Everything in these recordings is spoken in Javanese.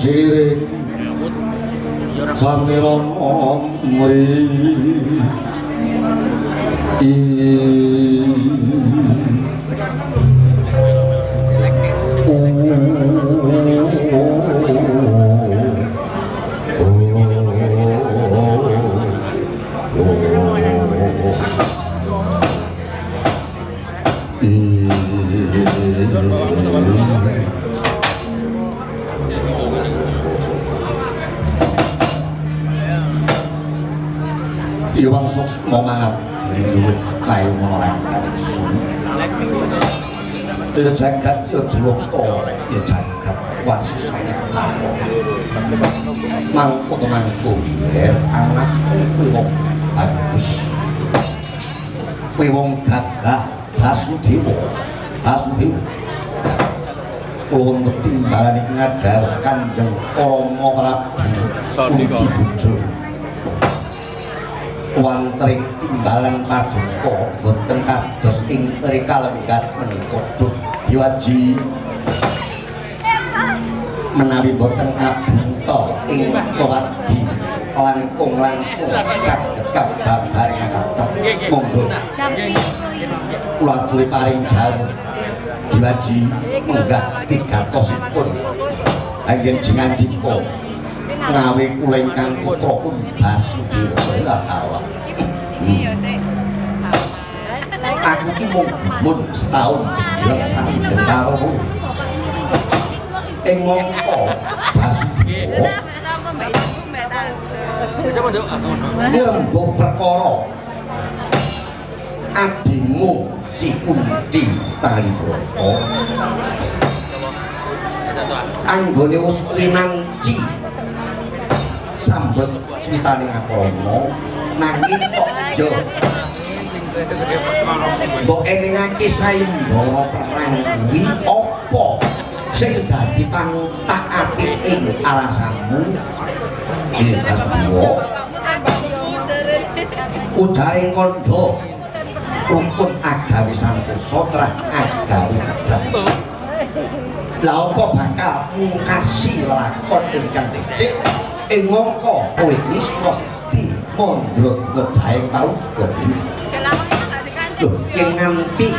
siring samiron omri Iwang sos mau mangat duit kayu monorek ya jagat ya diwakto ya jagat wasane kamu mangku temanku anak wong bagus wong gagah Basudewa wong ketimbalan iki ngadhar Kanjeng Rama Prabu Bujo wantring timbalan paduka boten kados ing rika lenggat menika Duk Diwaji menawi boten kabunta ing kawadi langkung-langkung saged kababar kakak monggo kula aturi paring jalu Diwaji menggah pigatosipun anggen jingandika ngawe kula ingkang putra pun Basudewa Allah. Aku ki mun setahun bulan sami karo ing mongko Basudewa ngrembug perkara adimu si Kunti Talibrata anggone wis rinanci sambet switaning akrama nanging kok jo mbok eningake sayembara perang kuwi apa sing dadi pangutak-atik ing alasanmu nggih Basudewa udaring kandha rukun agawe santosa trah agawe gedhang lha apa bakal mungkasi lakon ingkang becik ing mongko kowe wis mesti mondro gedhaing pauga lho ing nganti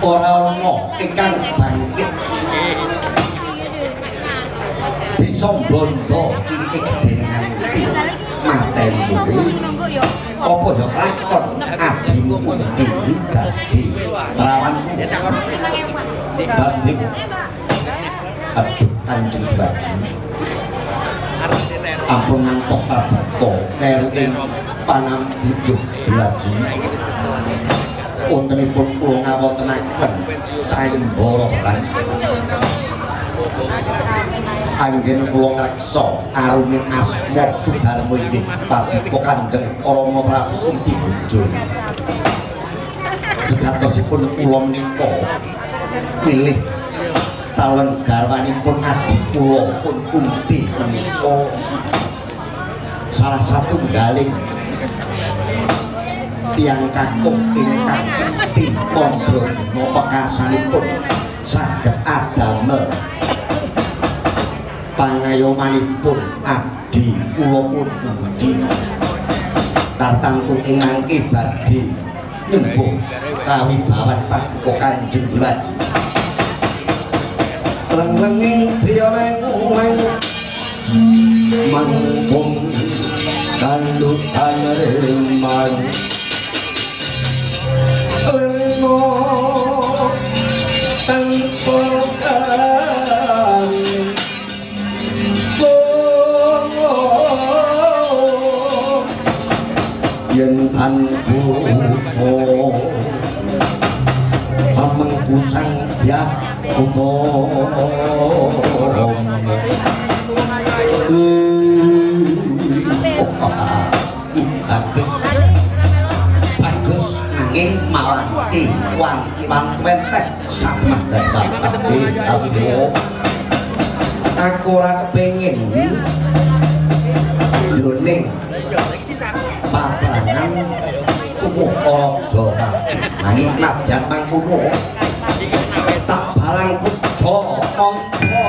ora ana ingkang bangkit bisa bondo cilik gedhe nganti mateni kuwi apa ya lakon adimu Kunti dadi rawanku Basudewa aduh Kanjeng Diwaji ampun ngantos paduka karo ing panampi Duk Diwaji wontenipun kula ngawontenaken sayembara perang anggen kula ngreksa aruning asma Sudarma inggih paduka Kanjeng Rama Prabu Kunti Bujo sejatosipun kula menika pilih talon garwanipun adik kula pun Kunti menika salah satunggaling tiyang kakung ingkang sekti Pandradana pekasanipun saged adamel pangayomanipun abdi kula pun Kunti tartamtu ingangke badhe nyembuh kawibawan paduka Kanjeng Diwaji lenging triyameng mangkung kandutan reman leno tanpokan yen tanku amengkusang ya bagus nanging mawanti wanti wentek sakmah dan Basudewa aku ora kepengin jroning paprangan tubuh raja nanging nadyan mangkono tak balang puja mongko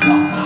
Wah,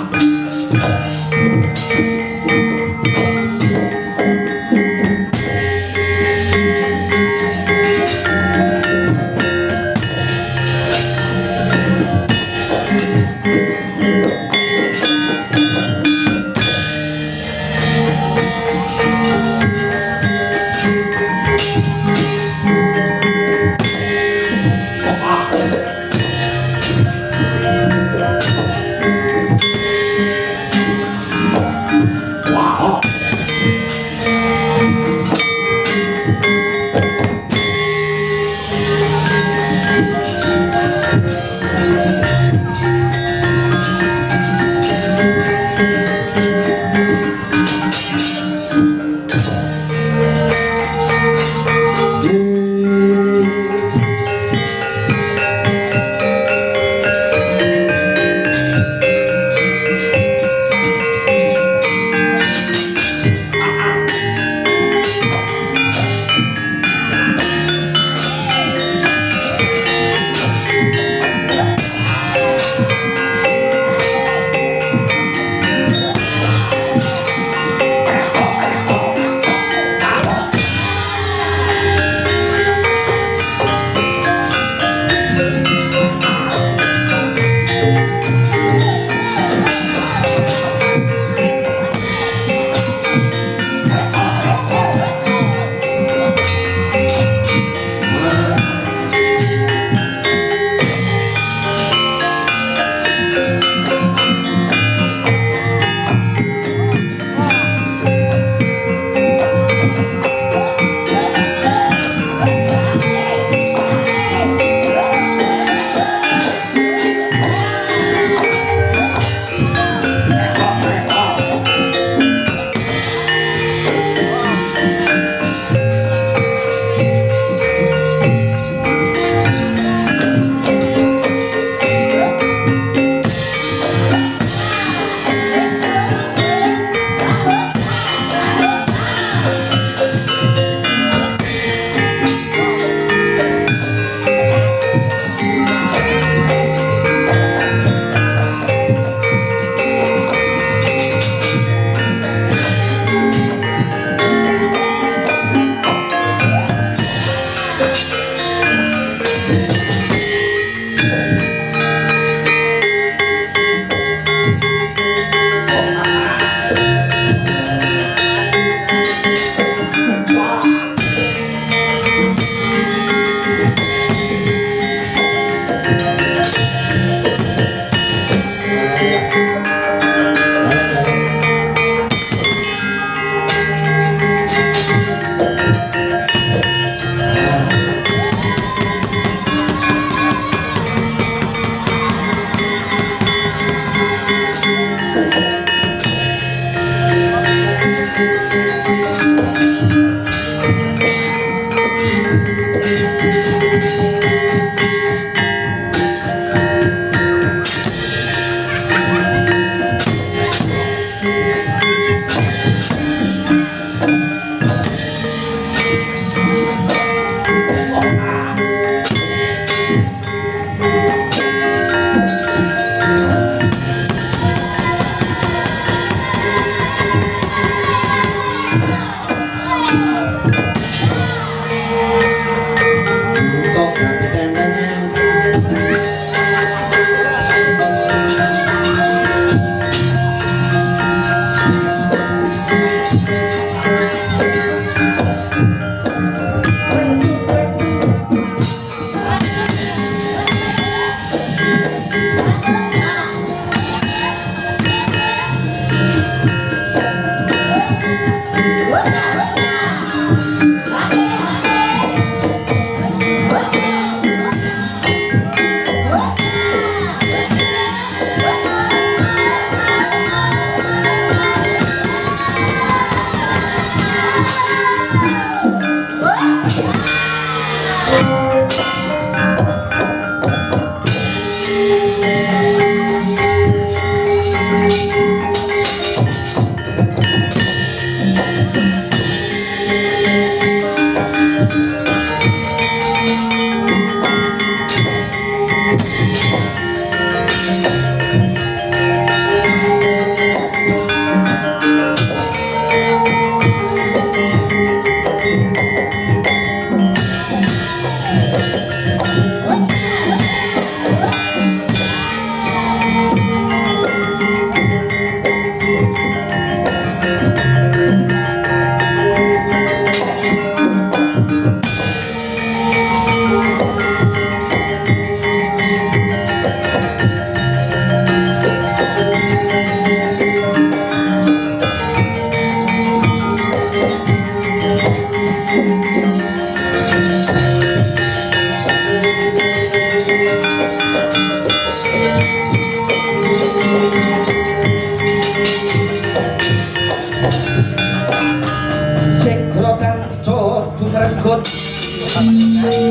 kok tapi tendanya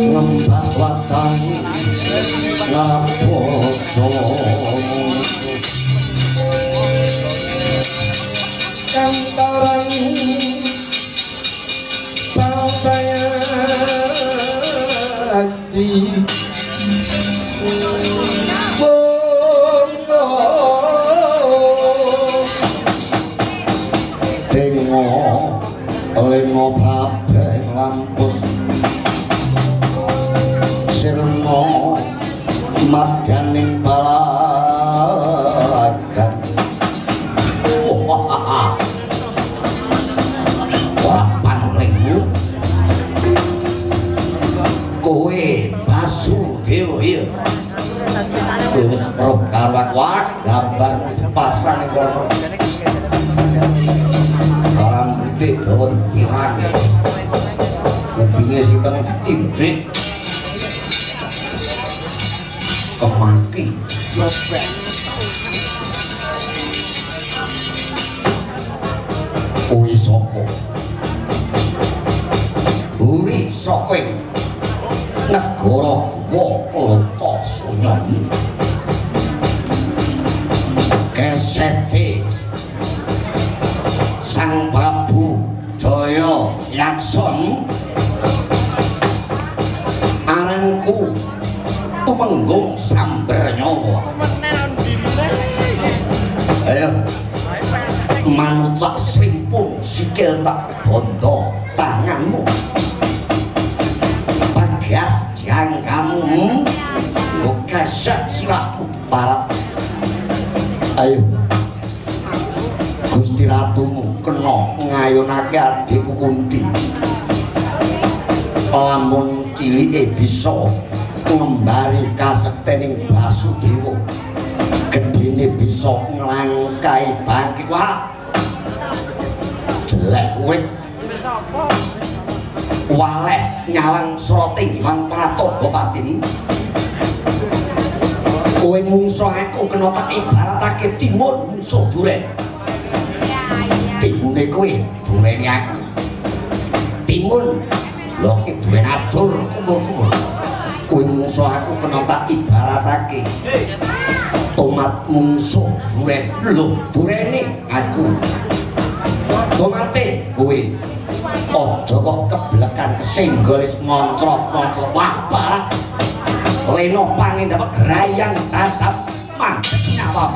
ngembak watan ngaposo kantoran pausaya hati bono tengo lengo prabeng lampus sirno madyaning balagan wah panglingmu kowe Basudewa ya wis karo kawat wah gambar dipasang ning kono rambute dawa pirang kupinge sing ditindrik kemaki kuwi sapa buri saka negara Guwa Lokasunyan kesete Sang Prabu Jaya Yakson aranku tumenggung Sambernyawa ayo manutlah srimpun sikil tak bondo tanganmu bagas jangkamu keset silahku parat ayo Gusti Ratumu kena ngayunake adikku Kunti lamun cilike bisa ngembari kasektening Basudewa gedene bisa nglangkai bangki wah jelek kowe walek nyawang sroting wang pratoga patimu kowe mungsuh aku kena tak ibaratake timun mungsuh duren timune kowe dureni aku timun lho iki duren adur kumur-kumur kowe mungsuh aku kena tak ibaratake tomat mungsuh duren lho durene aku tomate kowe aja kok keblekan kesenggolis moncrot-moncrot wah parah leno pangin dapat gerayang tatap mantep nyawa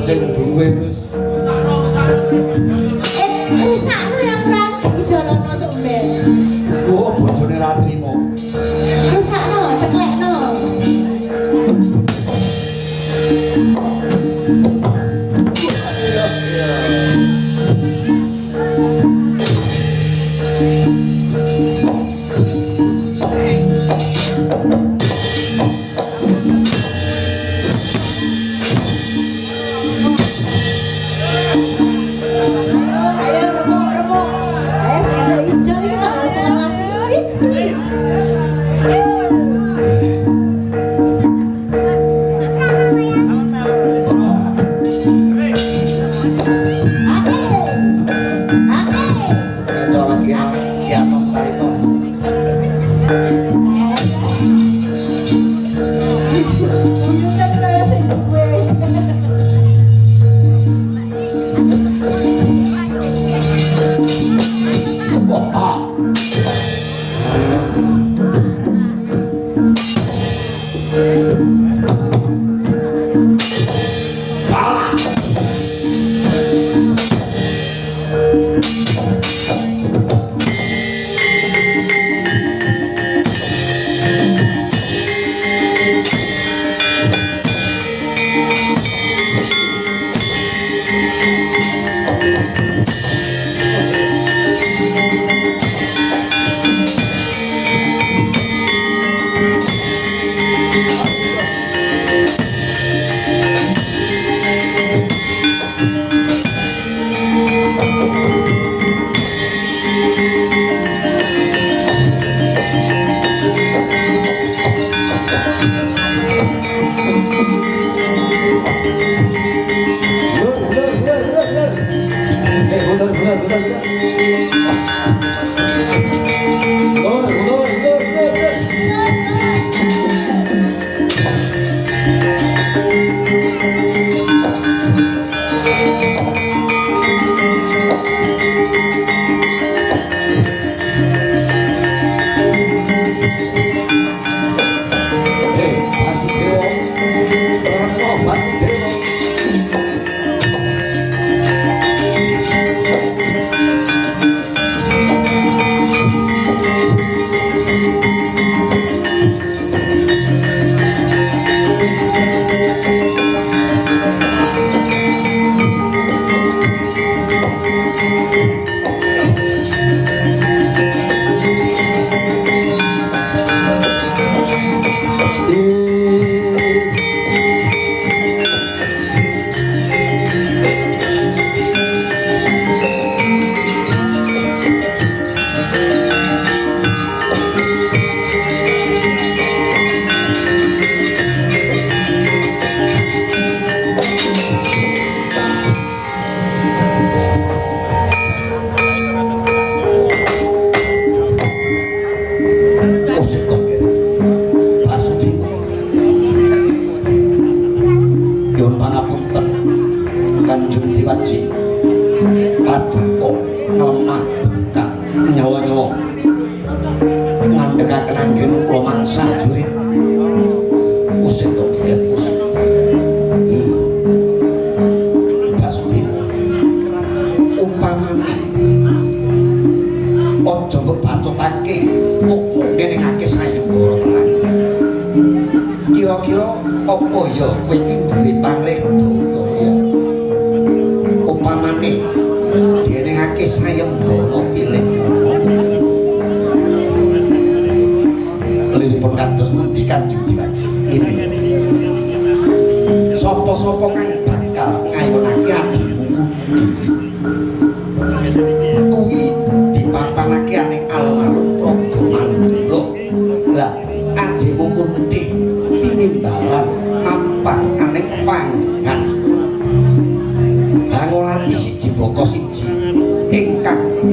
Sing duwe wis rusakno yang kurang ijolono somben. Oh, bojone ra trimo. Rusakno, ceklekno.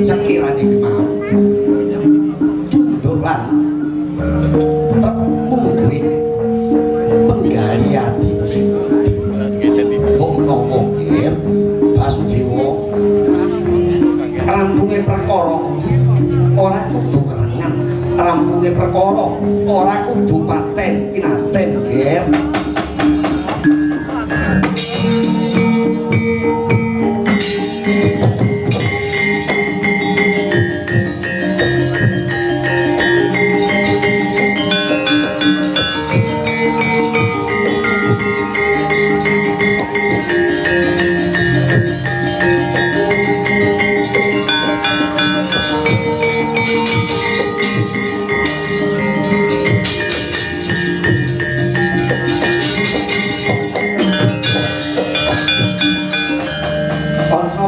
sekiranya mau cunduk lan termungguin penggalian kok menawa Basudewa rampunge perkara ora kudu kerengan rampunge perkara ora kudu paten pinaten nggih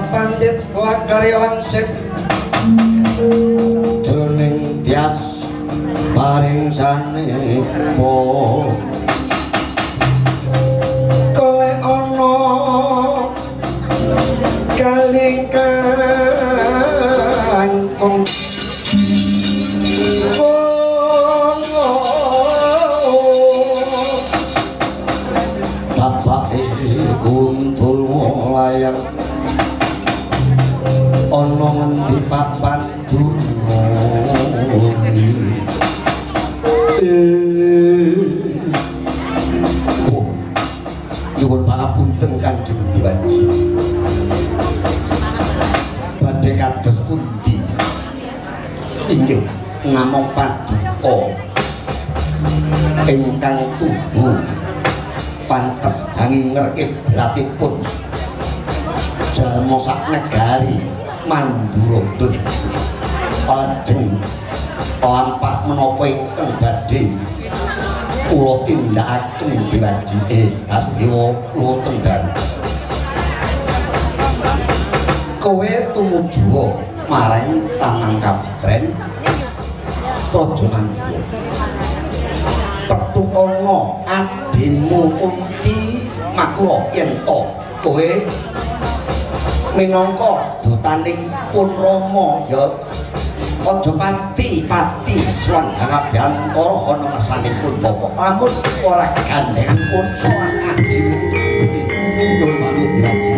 pandit karyawan sip jroning tias paring sanepa kole ana kaling kangkung bapake kuntul layang ana ngendi papan dunungoni nyuwun pangapunten Kanjeng Diwaji badhe kados pundi inggih namung paduka ingkang tubuh pantes hanginger kiblatipun jalma sak negari Mandura bet lajeng lampah menapa ingkang badhe kula tindakaken Diwaji Basudewa kula tendang kowe tumuju marang Taman Kapitren Praja Mandura petu ana adimu Kunti makula yen to kowe minangka dutaning pun Rama ya aja pati swan hangabantara ana ngersanipun bapak lamun ora gandhengan pun sowan adimu nyuwun pamit Diwaji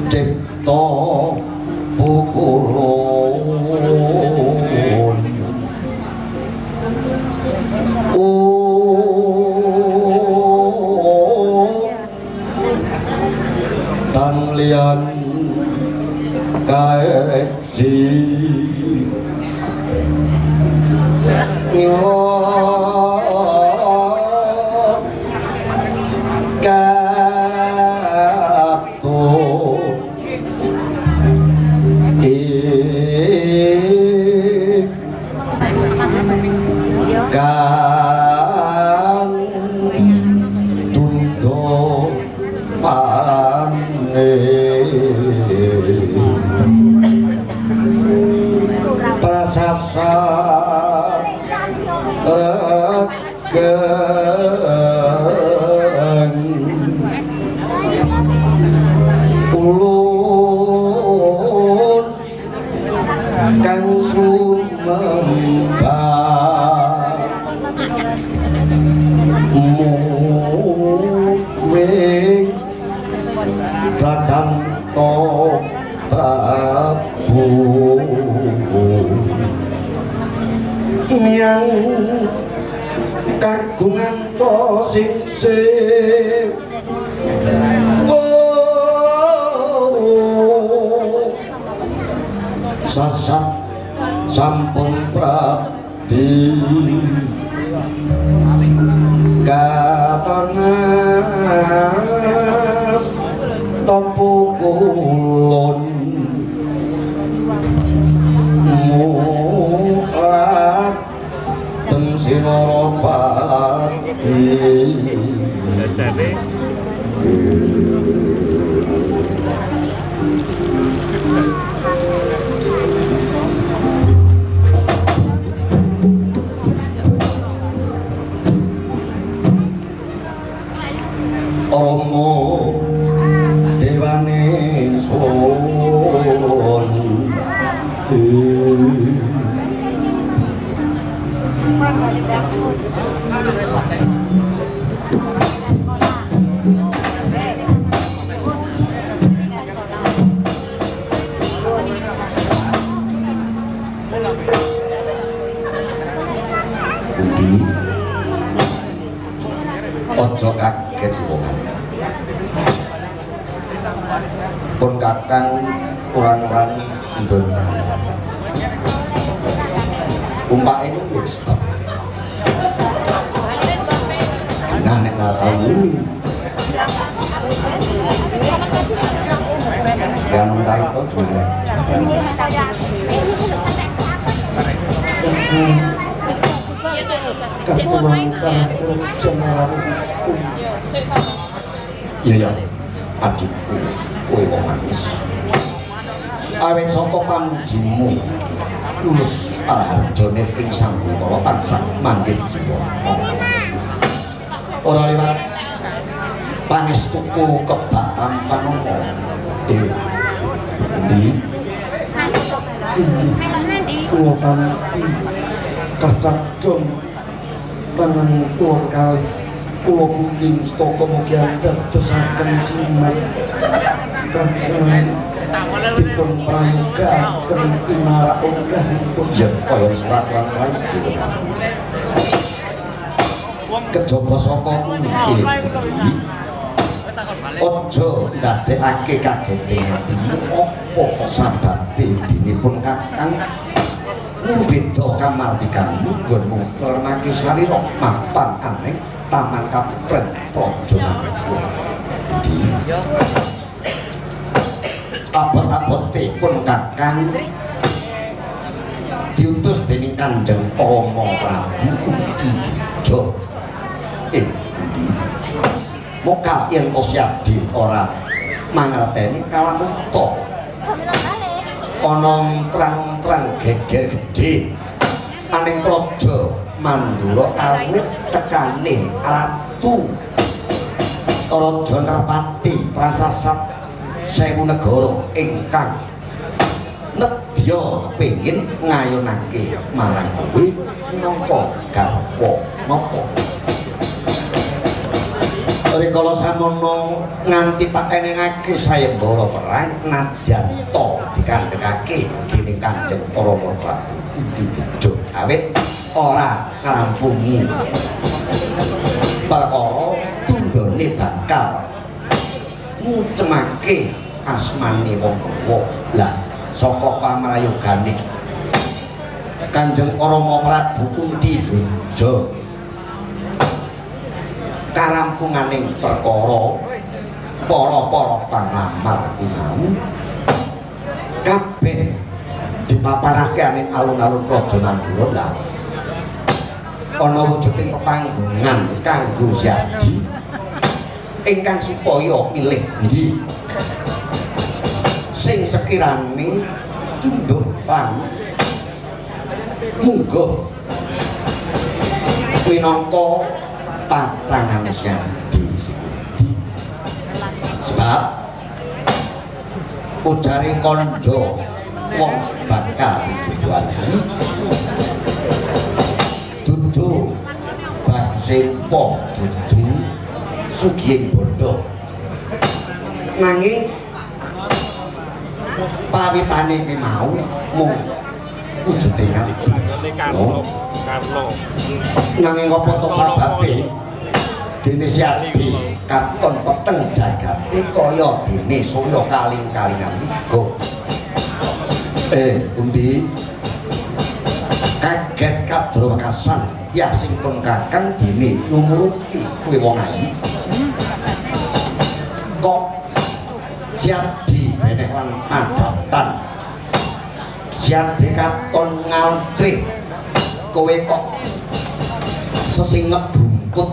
cipta pukulun tan liyan kaji ngilok katut kang tunduk pane prasasat regen ulun kang sumembah muwing pradhanto Prabu nyang kagungan sing sasat sampun pradi katonas topu kulun mulat ten Sinarapati Omo dewane sun ojo kaget wong pun kakang uran-uran sindun umpak itu wis stop nah nek narawu yang mentari itu gimana keturunan cemaran iya adikku kowe wong manis awet saka pamujimu lulus arjane ping sambutara tansah manggih jiwa ora liwat pangestuku kebatan panomo endi kula tampi kadang tangan kula kalih kula gunting staka mugi dadosaken cimat dipun prayogaken pinarak unggahipun yen kaya surat lan kejaba saka kuwi aja ndadekake kageting atimu apa sababe dinipun kakang beda kamardikanmu nggonmu nglernake sarira mapan aneh taman kaputren praja Mangku abot-abotipun kakang diutus dening Kanjeng Rama Prabu Kuntiboja mokal yen Kosyadi ora mangerteni kalamukta ana terang-terang geger gedhe aning praja Mandura awit tekane Ratu Raja Narpati prasasat Sewu Negara ingkang nedya kepengin ngayunake marang kowe minangka garwa napa rikala samono nganti tak enengake sayembara perang nadyan to dikandhekake dening Kanjeng Rama Prabu Kuntiboja awit ora ngrampungi perkara tundhone bakal ngucemake asmane wong tuwa. Lah saka pamrayogane Kanjeng Rama Prabu Kuntiboja karampunganing perkara para panglamar mau kabeh dipaparake aning alun-alun Praja Mandura. Lah ana wujuding pepanggungan kanggo Syadi ingkang supaya milih ndi sing sekirane cundhuh lan mungguh minangka pacangane Syadi. Sebab ujare kandha wong bakal dijodohani dudu baguse rupa, dudu sugih bondo, nanging pawitane ki mau mung wujude ngati. Nanging apa to sababe dene Syadi katon peteng jagate kaya dene Surya kaling-kalingan iku. Pundi kaget kadro wekasan ya sing pun kakang dene numuruti kowe wong ayu. Kok Syadi beneh lan padatan. Syadi katon ngaltre kowe kok sesing ngebungkut.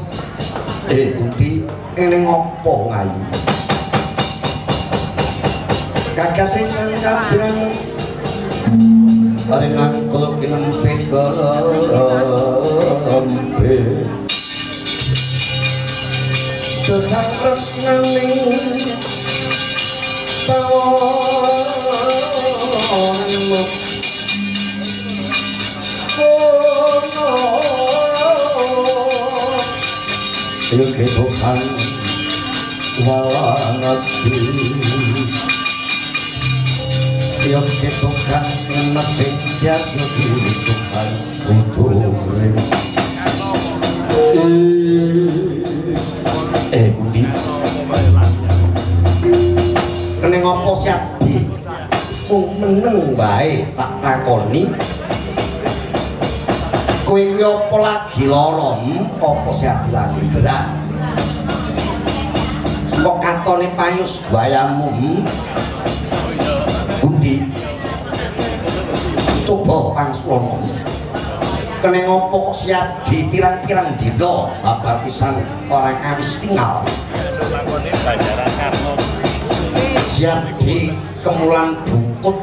Pundi kene ngopo ngayu? Kakak trisang kabran arenang kula kinempit gambe tetap resnaning tawanmu yo kebukan walangati yo kebukan mesin jatuh Tuhan untuk Budi kene ngopo Syadi mung meneng wae tak takoni kowe kuwi apa lagi lara apa Syadi lagi berat kok katone payus gayamu Budi coba pangswana kene ngopo kok Syadi pirang-pirang dina babar pisan orang awis tinggal Syadi kemulan bungkut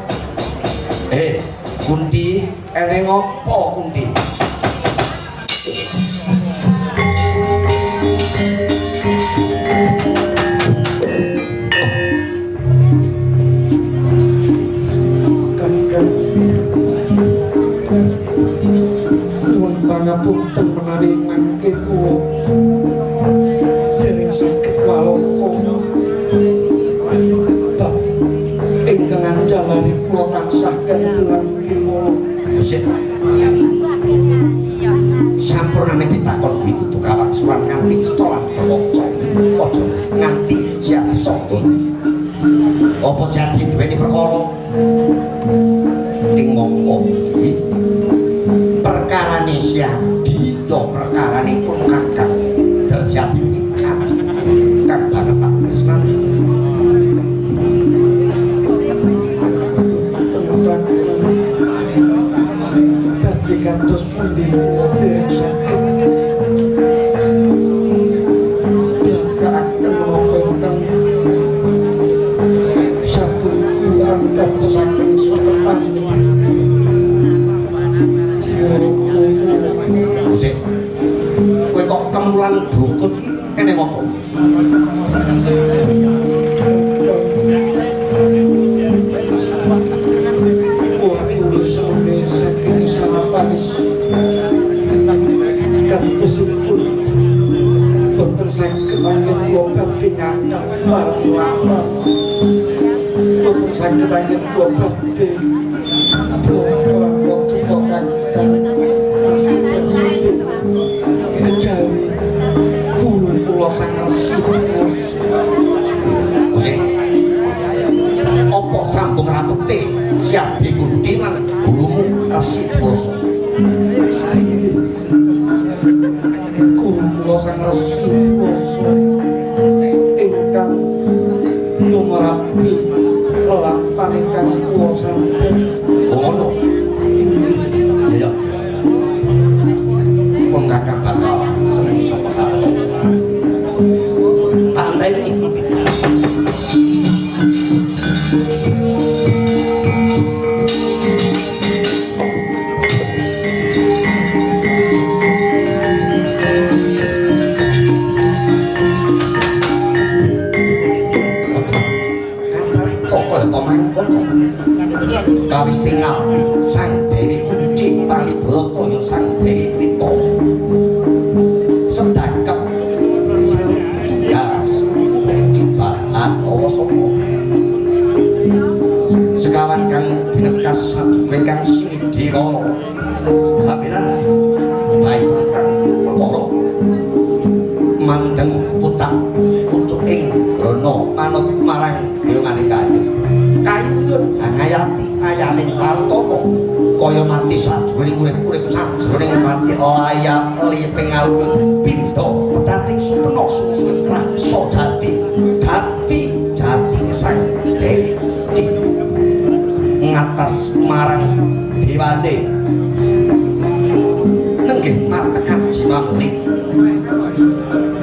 Kunti eneng ngopo Kunti pangapunten menawi mangke kula dereng saged walaka bab ingkang andhalane kula tansah kanthi kiwa Gusti sampurnane pitakon kuwi kudu kawaksulan nganti cetha lan terwoco aja nganti siap sangga apa Syadi duweni perkara ing mongko iki perkarane Syadi yo perkarane pun kakang Jal Syadi iki kang banget tak tresnani dadi kantos pundi dereng saged nyakaken menapa ingkang satu ilang kantosaken sopetan Gusti, kowe kok kemulan bungkut kene ngopo? Kuwi sampe saking salapanis. Kantosipun boten saged anggen sakit angin gua bete pelan waktu kok kakak masih kejawi guru pulau sang rasidwas Ose opo sambung rapete siap dikundi lan gurumu Rasidwas guru pulau sang rasidwas ingkang numerapi lelapan ingkang kuwa sampeyan ngono iya pun kakak bakal seneng sapa sapa tandai ini kawis tinggal sang Dewi Kunci Tali Broto yo sang Dewi Krito sedakep sang tugas ibadah awa sapa sekawan kang binekas sajuwe kang sinidira habiran baik kang perkara mandeng pucak pucuk ing grana manut marang gayungane kayu kayun ngayati ayaning partomo kaya mati sajroning urip-urip sajroning mati layap liping alun pindha pecating supena sungsung raksa jati sang Dewi Kunci ngatas marang dewane nenggih matekan jimaling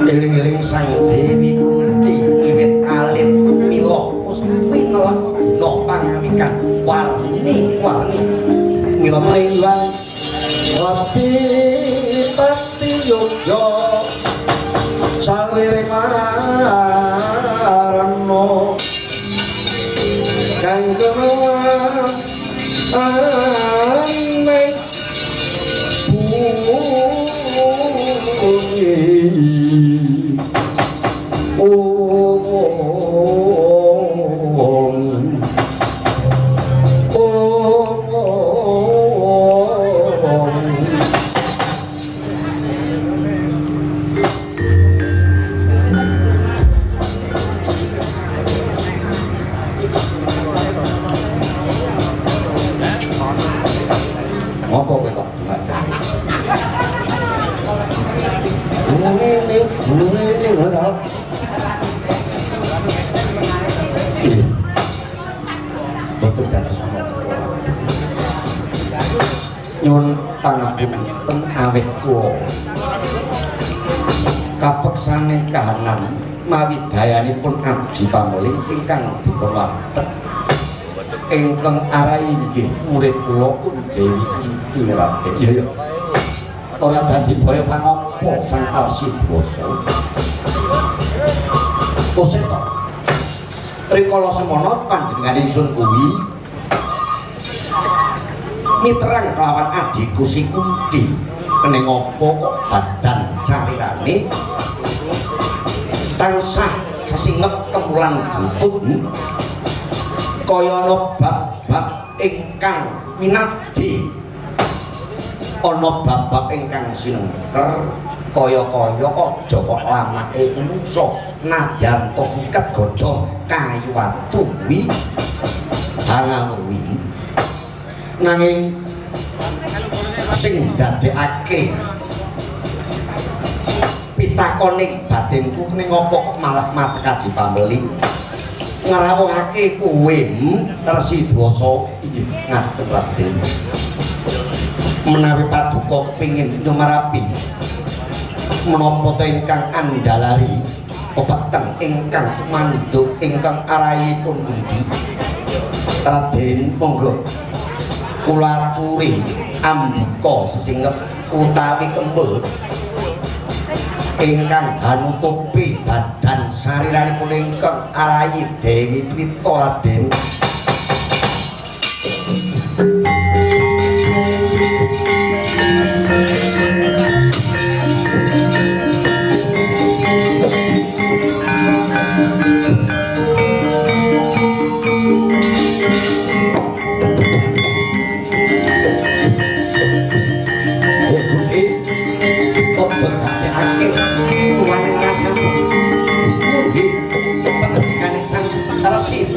eling-eling sang Dewi Kunci wiwit alit mila winelek no pangawikan warni mila Mailang Wati Pati Yogyo Salwiri Marano Kang Kemewan Aneh nyuwun pangapunten awit kula kapeksaning kahanan mawi dayanipun abdi pamuling ingkang dipunwatek ingkang arai inggih murid kula pun Dewi Kunci Raden ya ora dadi baya pangapa sang Rasidwas Kuseta rikala semana panjenengan ingsun kuwi miterang kelawan adikku si Kunti kening apa kok badan carirane tansah sesingep kemulan bukut kaya ana bab-bab ingkang winadi ana bab-bab ingkang sinengker kaya-kaya aja kok lamake menungsa nadyan to suket godhong kayu watu kuwi hangawi nanging sing dadekake pitakoning batinku ning apa kok malah matekaji pambeli ngrawuhake kowe Rasidwas inggih ngaten Raden menawi paduka kepingin nyumarapi menapa ta ingkang andalari pepeteng ingkang manduk ingkang arahipun pundi Raden monggo kula aturi ambika sesingep utawi kembul ingkang hanutupi badan sariranipun ingkang arahi Dewi Krito Raden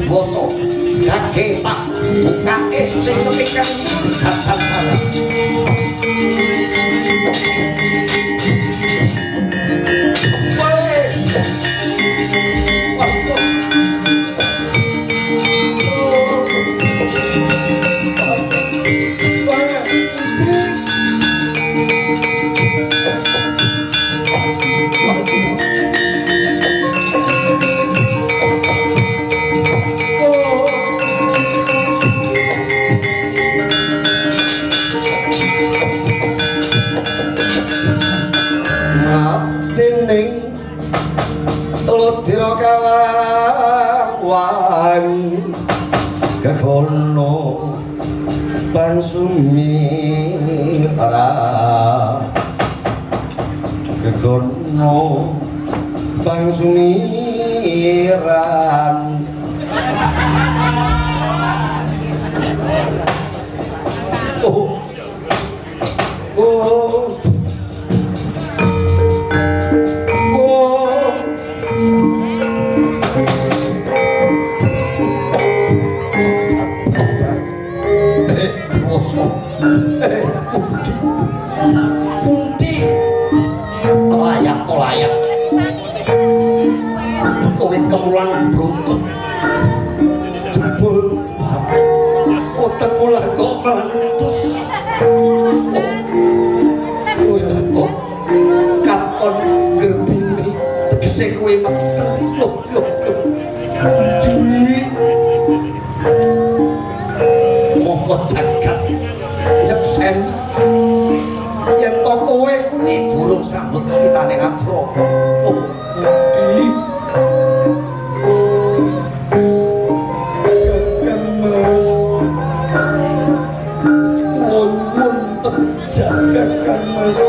basa kake tak bukake sing kepikan dadan salah Teludira kawan kekono bang sumira kekono bang sumiran oh Kunti layak to layak kowe kemulan brukut jebul otak mula kok mlantus kowe kok katon gerbini tegese kowe metu lop mongko jagat nyeksen yen to kowe kuwi durung sambut switane April. Oh, Budi. Kuwon jaga kan Mas.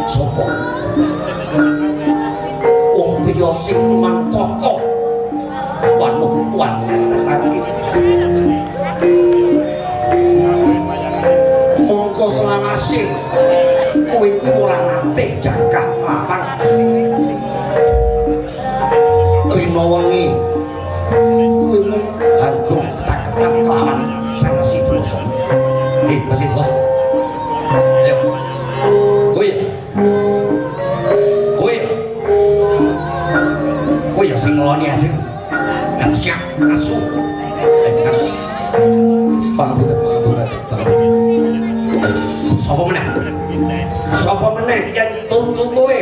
Sopo? Wong priya sing cuman toko. Wanuh-wanuh lagi. Mongko selamase kowe kuwi ora nate jagah lapang trino wengi kowe mung hanggung cetak-cetak kelawan Sang Sidrasa Sidrasa ayo kowe sing ngeloni aja ngajak asu Sapa meneh yen tutu kowe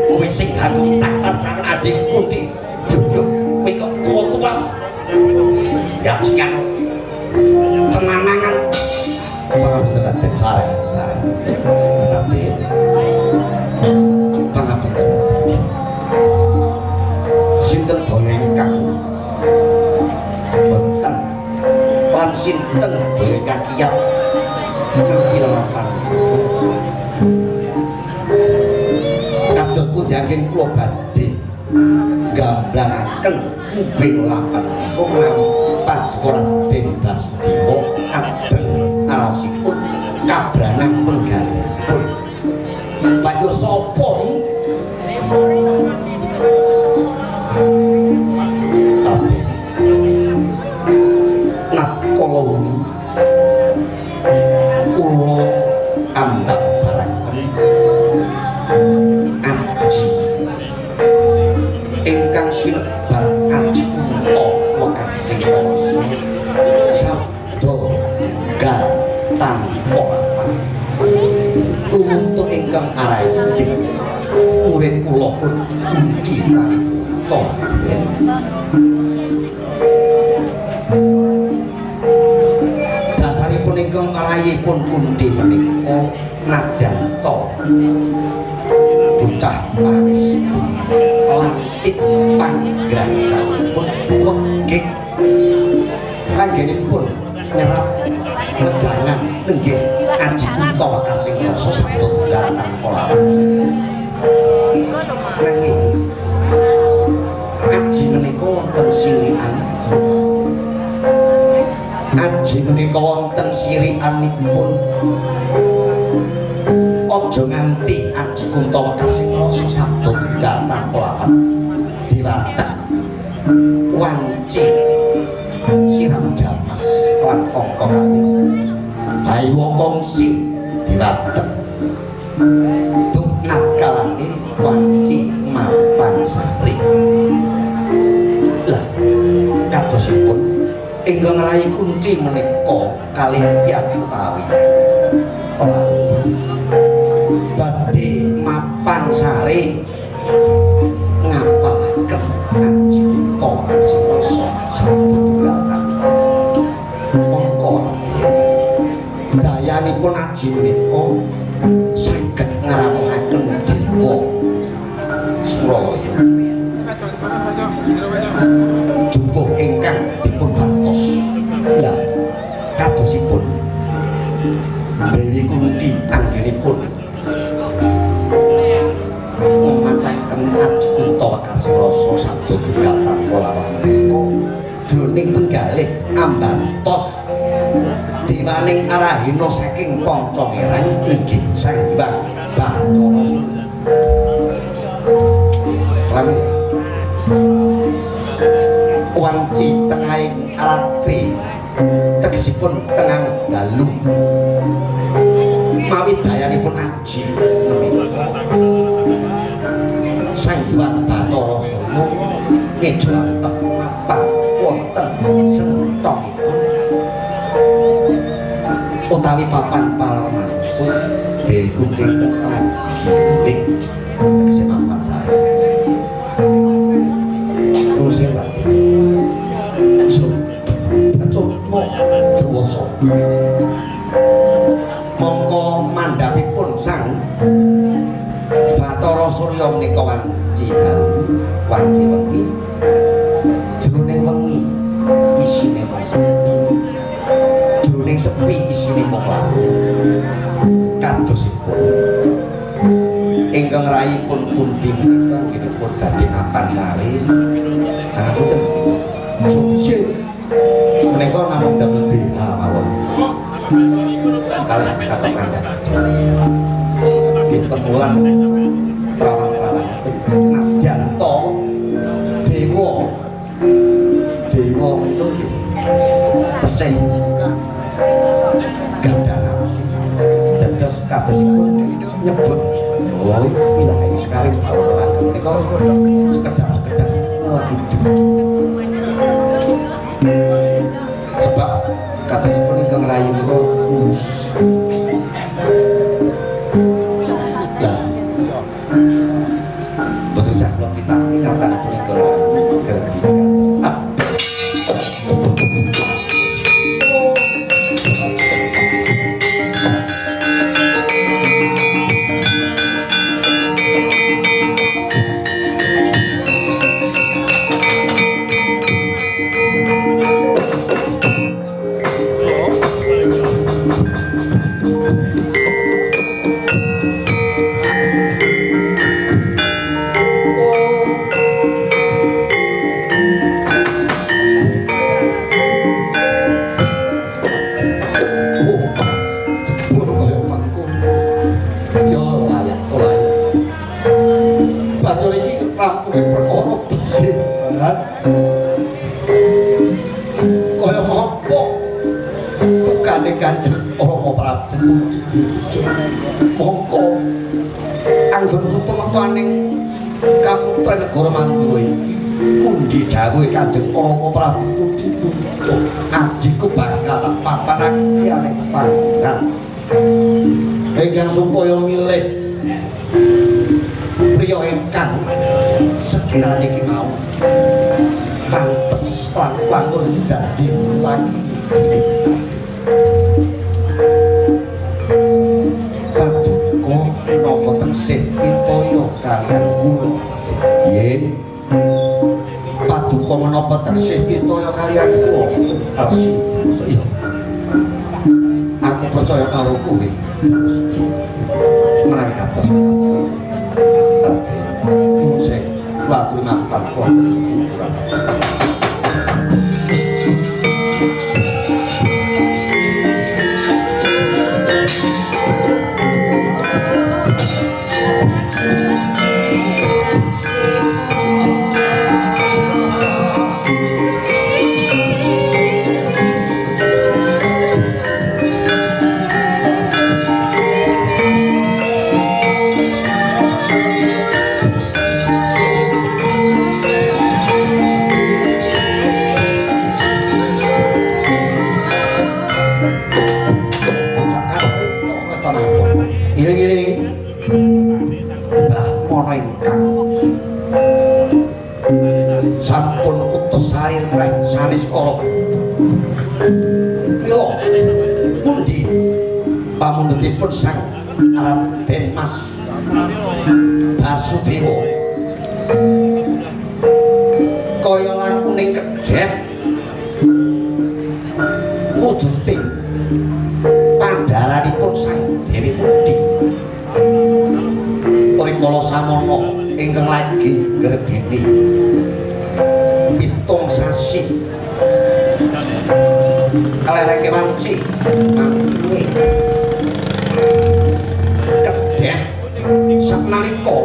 kowe sing hanggung tak-tak adik Kunti yo kowe kok tuwa-tuwas ya siang tenanangan pangapunten Raden sare tapi pangapunten sinten daya ingkang boten lan sinten daya ingkang kiyat nampi lelapan kados pundi anggen kula badhe gamblangaken mubing lapan menika menawi Paduka Raden Basudewa ageng arosipun kabranang penggalipun banjur sapa nak kala wengi kula ambak baraken aji ingkang sinebat aji unta Wekasing Rasa sabda tunggal tanpa apa tumuntuk ingkang arai inggih murid kula pun Budi Talipurta dasaripun ingkang arayipun pundi menika nadyanto bocah paristi lantik panggrantipun wegik anggenipun nyerap wejangan nenggih Aji Unta Wekasing Rasa sabda tunggal tanpa lawan nanging Aji menika wonten sirikanipun Aji menika wonten sirikanipun aja nganti Aji Unta Wekasing Rasa setunggal tanpa lawan diwatek wanci siram jamas lan angka kali ayo kongsi diwatek tuk nakalane wanci mapan sari lah kadosipun ingkang rayi kunci menika kalih tiyang utawi badhe mapan sari ngapalaken ngaji Toran Siloso satunggalan mongko dayanipun aji menika saged ngrawuhaken dewa Suralaya jumbuh ingkang dipun bantos lah kadosipun Dewi Kunti anggenipun memataken aji Kuntawa Kasirasa satunggal tanpa lawan menika jroning penggalih ambantos dewaning Arahina saking Pancamerang inggih Sang Hyang Bathara Surya wanci tengahing alatri tegesipun tengah dalu mawi dayanipun aji menika Sang Hyang Bathara Surya ngejlatah mapan wonten sentokipun utawi papan palawanipun Dewi Kunti lagi tegese mapan sari Rusih lati so bacotmo dewasa mongko mandhapipun Sang Bathara Surya menika wanci dalu wanci wengi jroning wengi isine mung sepi jroning sepi isine mung lalu kadosipun ingkang rayipun Kunti menika ginipun badhe mapan sari kapunten sopiye menika namung damel BH mawon kalih kata kandhang nggih kemulan trawang-trawang nadyanto dewa menika nggih tesih gadah nafsu dados kadosipun nyebut oh ilahi sekali tawaran menika sekedap-sekedap lagi sebab kadosipun ingkang rayi menika lah betul caklo kita ingatan punika gerbi kaya apa bukane Kanjeng Rama Prabu mongko anggon kutemekaning kaputra negara Mandura mundi dawuhe Kanjeng Rama Prabu Kuntibuca adhiku bakal tak papanake ning pangkat ingkang supaya milih priya ingkang sekirane iki mau pantes lan bangun dadi lagi paduka napa teksih pitaya kaliyan kula yen paduka menapa teksih pitaya kaliyan kula iya aku percaya karo kowe menawi kados nuwun sing watu nampan wonten ing kuburan para ingkang sampun utus sair rek sanes kala mila pundi pamundhutipun sang Raden Mas Basudewa kaya lakuning kedhep wujuding pandharanipun sang Dewi Mudi rikala samana ingkang lagi ngrebeni pitung sasi kalereke wanci mangke kedhep saknalika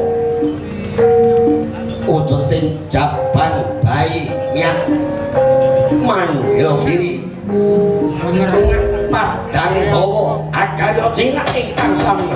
wujuding Jabang Bayi Miak Manggilagiri padane hawa agaya jingak ingkang sami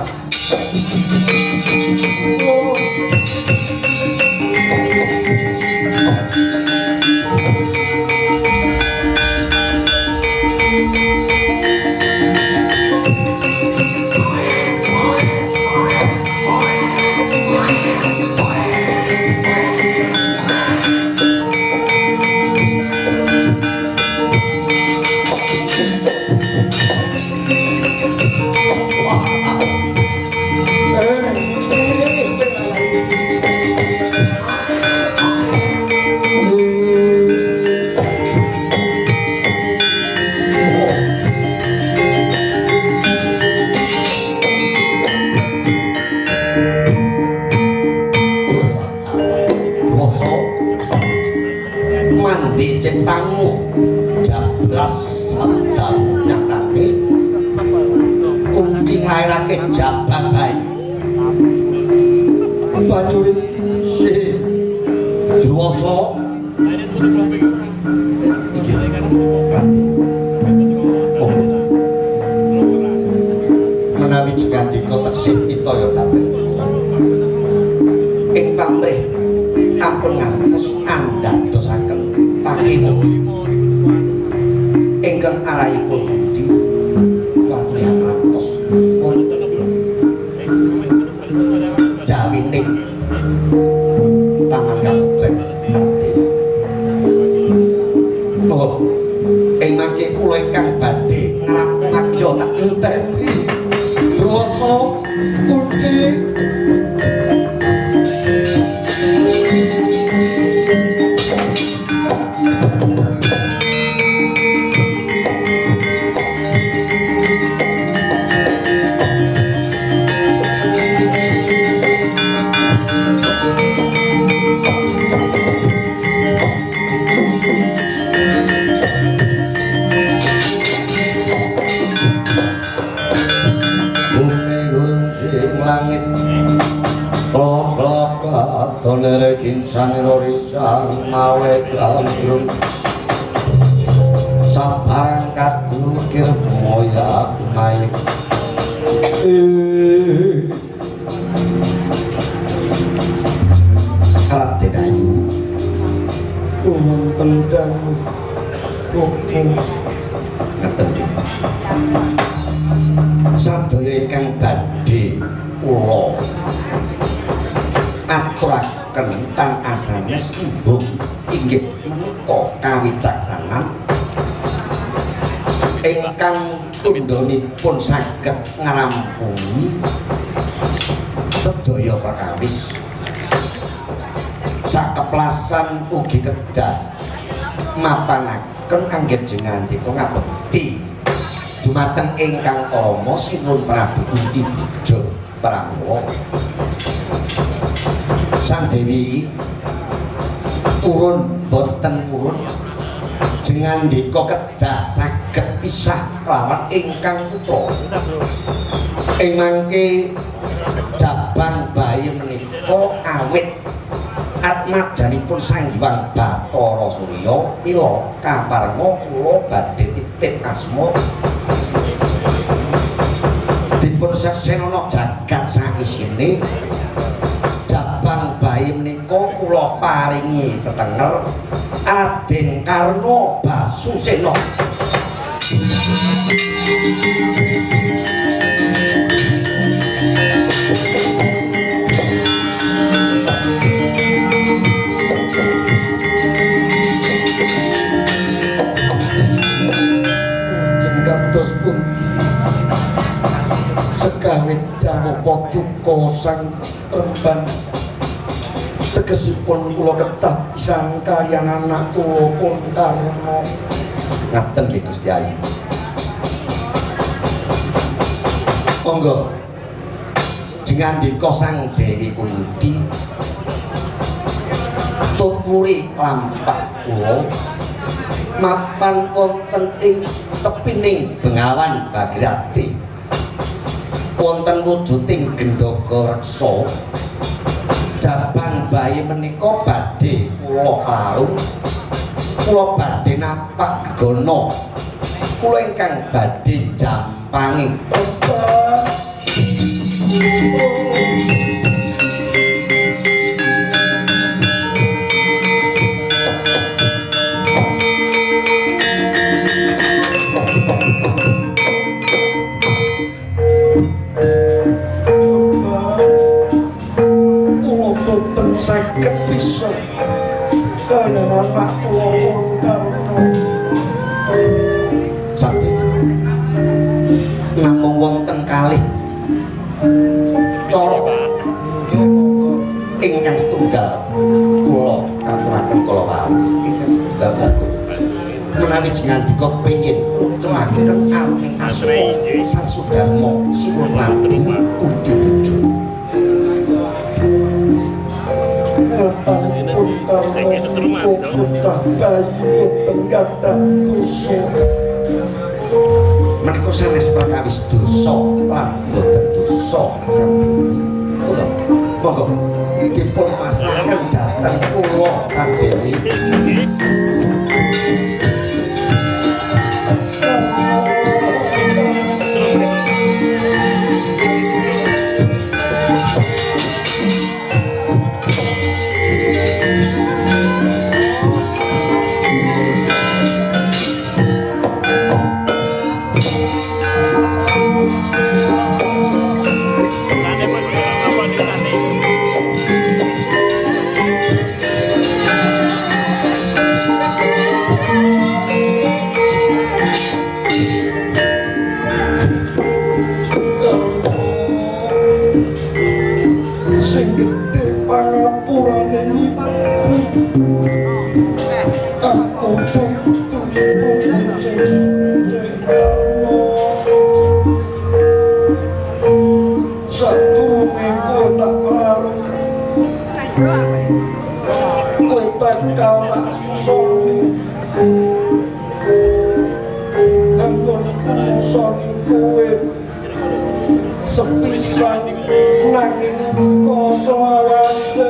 mandi ciptamu jablas sabdamu nyatane kunci nglairake Jabang Bayi banjur iki Dwiasa iki menawi jegandika taksih pitaya dateng ing pamrih ampun ngantos andadosaken pakiwuh ingkang arahipun pundi watri atos wonten jawining taman kaputrek ati oh ing mangke kula ingkang badhe ngrampungaken tak ngenteni Dwiasa pundi Tonere kinsang rorisang mawe gandrung sabarang kadukir moya maik Raden Ayu wonten dawuh buku ngeten sadaya ingkang badhe kula aturaken tan asanes imbung inggih menika kawicaksanan ingkang tundhonipun saged ngrampungi sedaya perkawis sakeplasan ugi kedah mapanaken anggegengandika ngabekti dumateng ingkang Rama Sinuhun Prabu Kunti Boja Pramila Sang Dewi purun boten purun jengandika kedah saged pisah kelawan ingkang putra ing mangke Jabang Bayi menika awit atmajanipun Sang Hyang Bathara Surya mila kaparenga kula badhe titip asma dipun sesenono jagat saisine Jabang Bayi menika kula paringi tetenger Raden Karna Basusena duka sang remban tegesipun kula kedah pisan kaliyan anak kula pun karena ngaten nggih Gusti Ayu. Monggo jengandika sang Dewi Kunti tumuri lampah kula mapan wonten ing tepining Bengawan Bagirati wonten wujuding Gendhaga Reksa jabang bayi menika badhe kula klarung kula badhe napak gegono kula ingkang badhe jampanging saged bisa kaliyan anak kula pun karena sakti namung wonten kalih cara ingkang setunggal kula aturaken kala wau ingkang setunggal bagus menawi jengandika kepengin cemaken arning asma Sang Sudarma sipun Prabu Kunti Bujo hartanipun karena kota bayi boten gadhah dosa menika sanes prakawis dosa lan boten dosa Utawa monggo dipun pasrahaken dhateng kula Kang Dewi sing gedhe pangapurane aku tuntun sadurunge kowe tak larang kowe bakal tak susoni anggon kusoni kowe sepisan nanging koso awase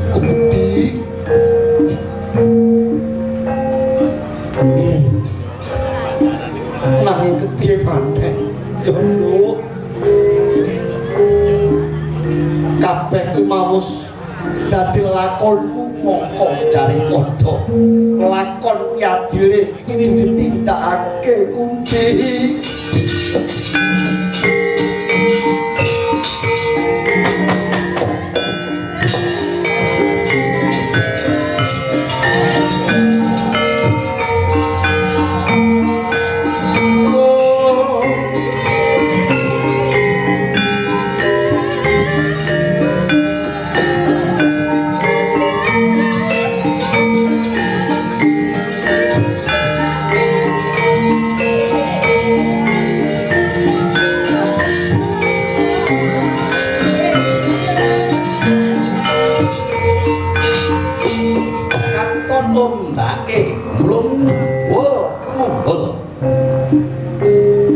Kunti nanging kepiye maneh ya Nduk kabeh kuwi mawus dadi lakonmu mongko jaring kodho lakon kuwi adile kudu ditindakake Kunti ombake gulung mumbul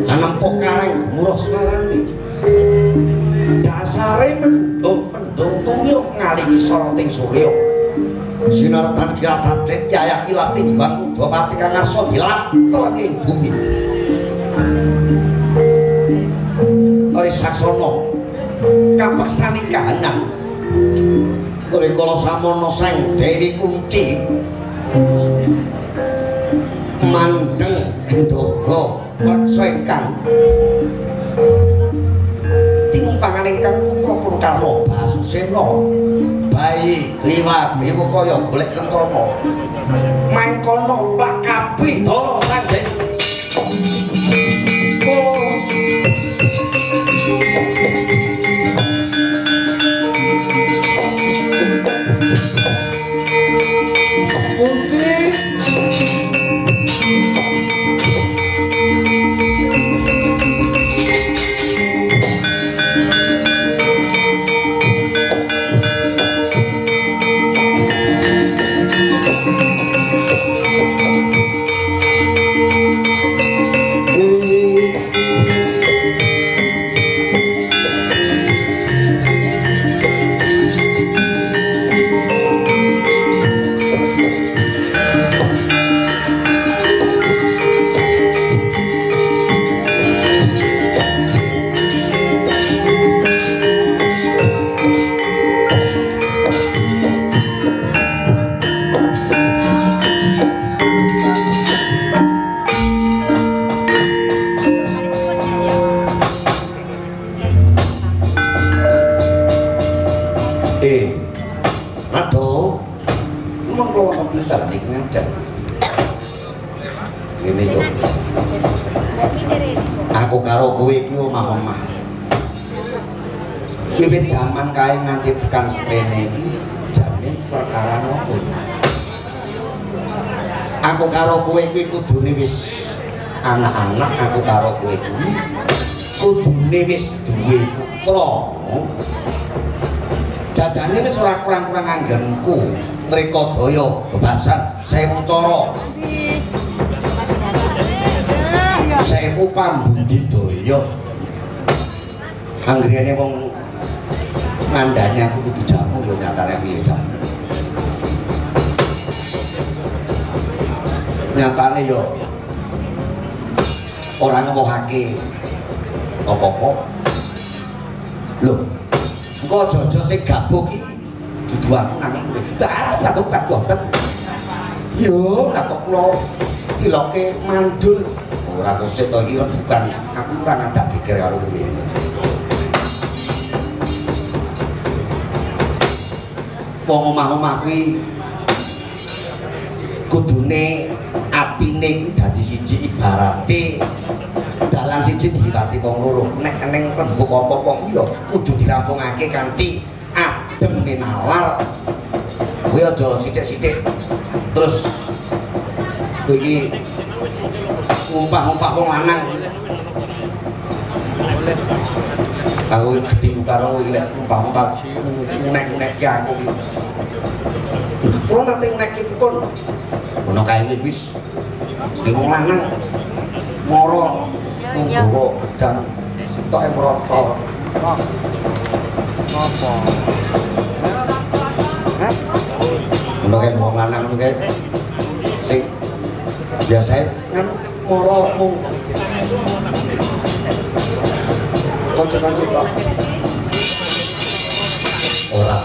lan empuk kareng gemuruh suarane dasare mendung tumyuk ngalingi soroting surya sinartan kiratacit yayak ilating Hyang Udapati kang ngarsa dilatleke ing bumi ori saksana kapeksaning kahanan oleh kala samono sang Dewi Kunti mandeng Gendhaga Reksa ingkang timpangan ingkang putra Sena bayi kliwat iku kaya golek kencana mangkono plak kabeh dara sanjing aku karo kowe iki omah-omah wiwit jaman kae nganti tekan sprene iki jane perkarane opo aku karo kowe kuwi kudune wis anak-anak aku karo kowe kuwi kudune wis duwe putra jajane wis ora kurang-kurang anggenku ngreka daya bebasan 1000 cara 1000 pambudidaya anggere wong ngandani aku kudu jamu yo nyatane piye jamu nyatane yo ora ngewohake apa-apa lho engko aja sing gabuk iki dudu aku nanging batuk-batuk boten yo lah kok kula diloke mandul ora kosek to iki bukan aku ora ngajak pikir karo kowe wong omah-omah kuwi kudune atine kuwi dadi siji ibarate dalan siji dirati wong loro nek ning rembug apa-apa kuwi ya kudu dirampungake kanthi adem nalar kuwi aja sithik-sithik terus kowe iki ngumpah-ngumpah wong lanang aku ketemu karo iki lek ngumpah-ngumpah unek-unekke aku kurang nate unekke pun ono kae wis jeneng wong lanang moro nggawa gedang setoke mroto apa ono kae wong lanang ngono kae sing biasa kan moro mung kanca-kanca kok ora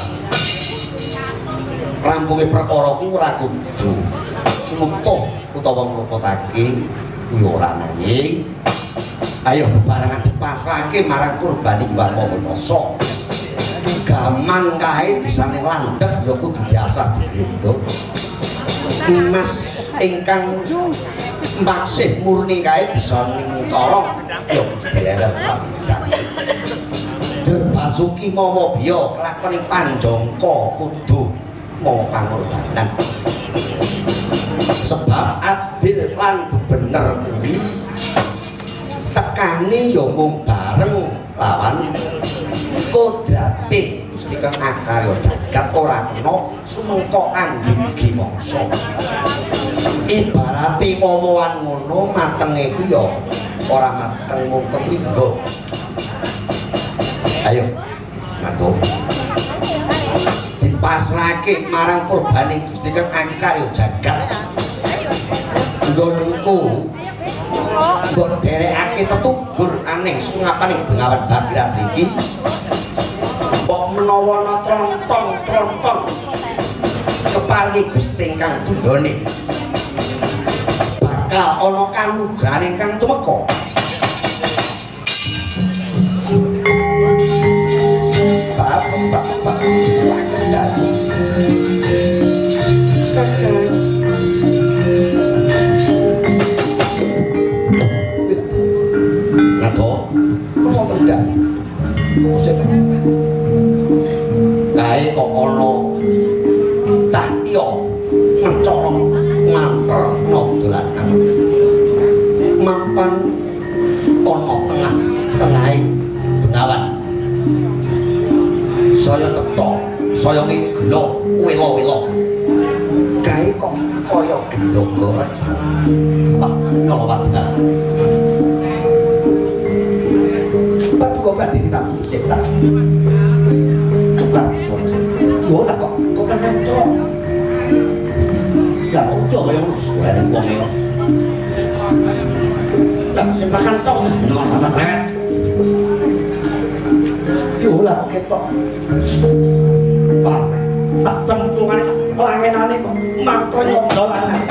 rampunge perkara ku ora kudu nutuh utawa ngluputake kuwi ora nanging ayo bebarengan dipasrahke marang kurbane Hyang Maha gaman kae bisane landhep ya kudu diasah digendong emas ingkang maksih murni kae bisa ning corong ya dileret Basuki mawa biya kelakone panjangka kudu mawa pangorbanan sebab adil lan bener kuwi tekane ya mung bareng lawan kodrate Gusti Kang Akarya jagat ora kena sumengko anggi mangsa ibarate omongan ngono matenge ku ya ora mateng mung kepinggo ayo matur dipasrahke marang kurbane Gusti Kang Akarya jagat nggonku mbok derekake tetugur aning sungapaning Bengawan Bagiran iki mbok menawa ana trontong keparingi Gusti ingkang tundhone bakal ana kanugrahan ingkang tumeka Bapak saya cetha saya ngegelo welo-welo gawe kok kaya gendhog goreng ah kalau wadikan batu kok kan ditamu sik tak tukar suara yo lah kok tenan cok lah ojo kaya ngono suarane wong e lah sing makan tok wis bener masak lewet yo lah kok ketok pak tak cemplungane langenane kok mantonyo dolanan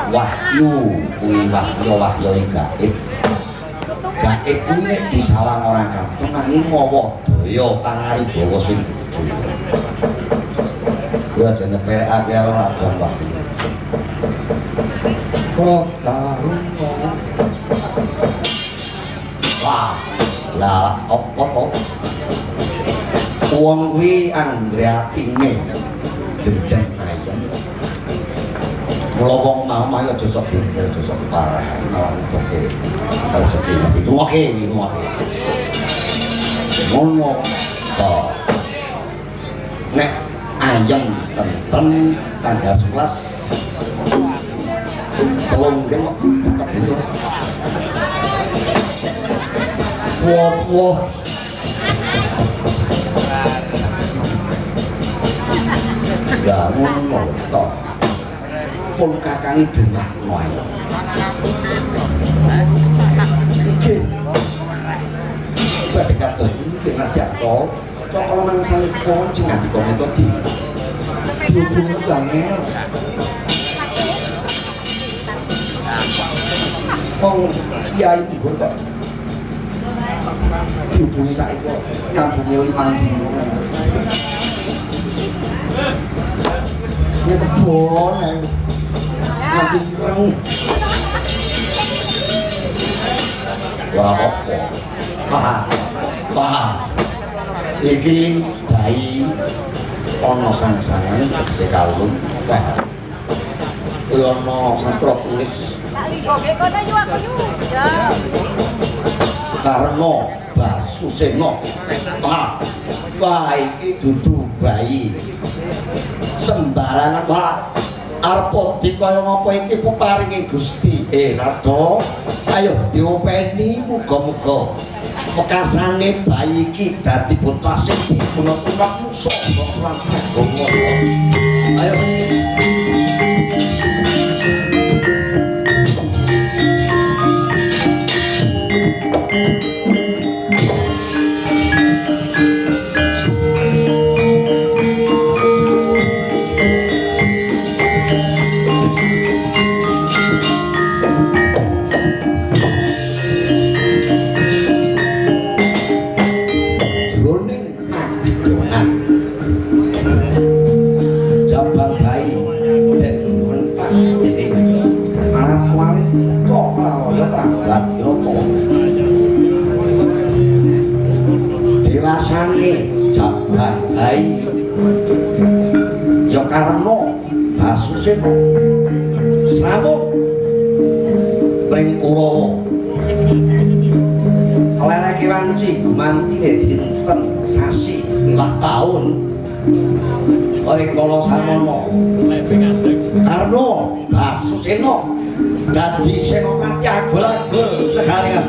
wahyu kuwi wahyu gaib gaib kuwi nek disawang orang kampung nanging mawa daya panaribawa sing gedhe kuwi aja nepelake karo lakon wahyu wah lah opo wong kuwi anggere atine jeneng ayam mula wong mau aja sok geger aja sok parah malah utoke aja geger itu oke ngono to nek ayam tentrem tanggal 11 tolong gen kok dekat dulu wah ya ngono to pun kakang dengakno ae iki badhe kados iki nek jatuh cokol mangsane ponci nganti kok dihubungi banget wong kiai ibu kok dihubungi saiki kok nyambungi 5 dino ini kebon nanti orang ora apa wah iki bayi ana sang-sangan sekalun wah ana sastra tulis Karna Basusena wah iki dudu bayi sembarangan wah arep dikaya ngapa iki peparinge Gusti Rada ayo diopeni muga-muga wekasane bayi iki dadi bocah sing dipun-punak musuh lan agama ayo dewasane jaban bayi ya karena Basusena srawung pring Kurawa leleke wanci gumantine dinten sasi milah taun rikala samana karena Basusena dadi senopati agul-agul segare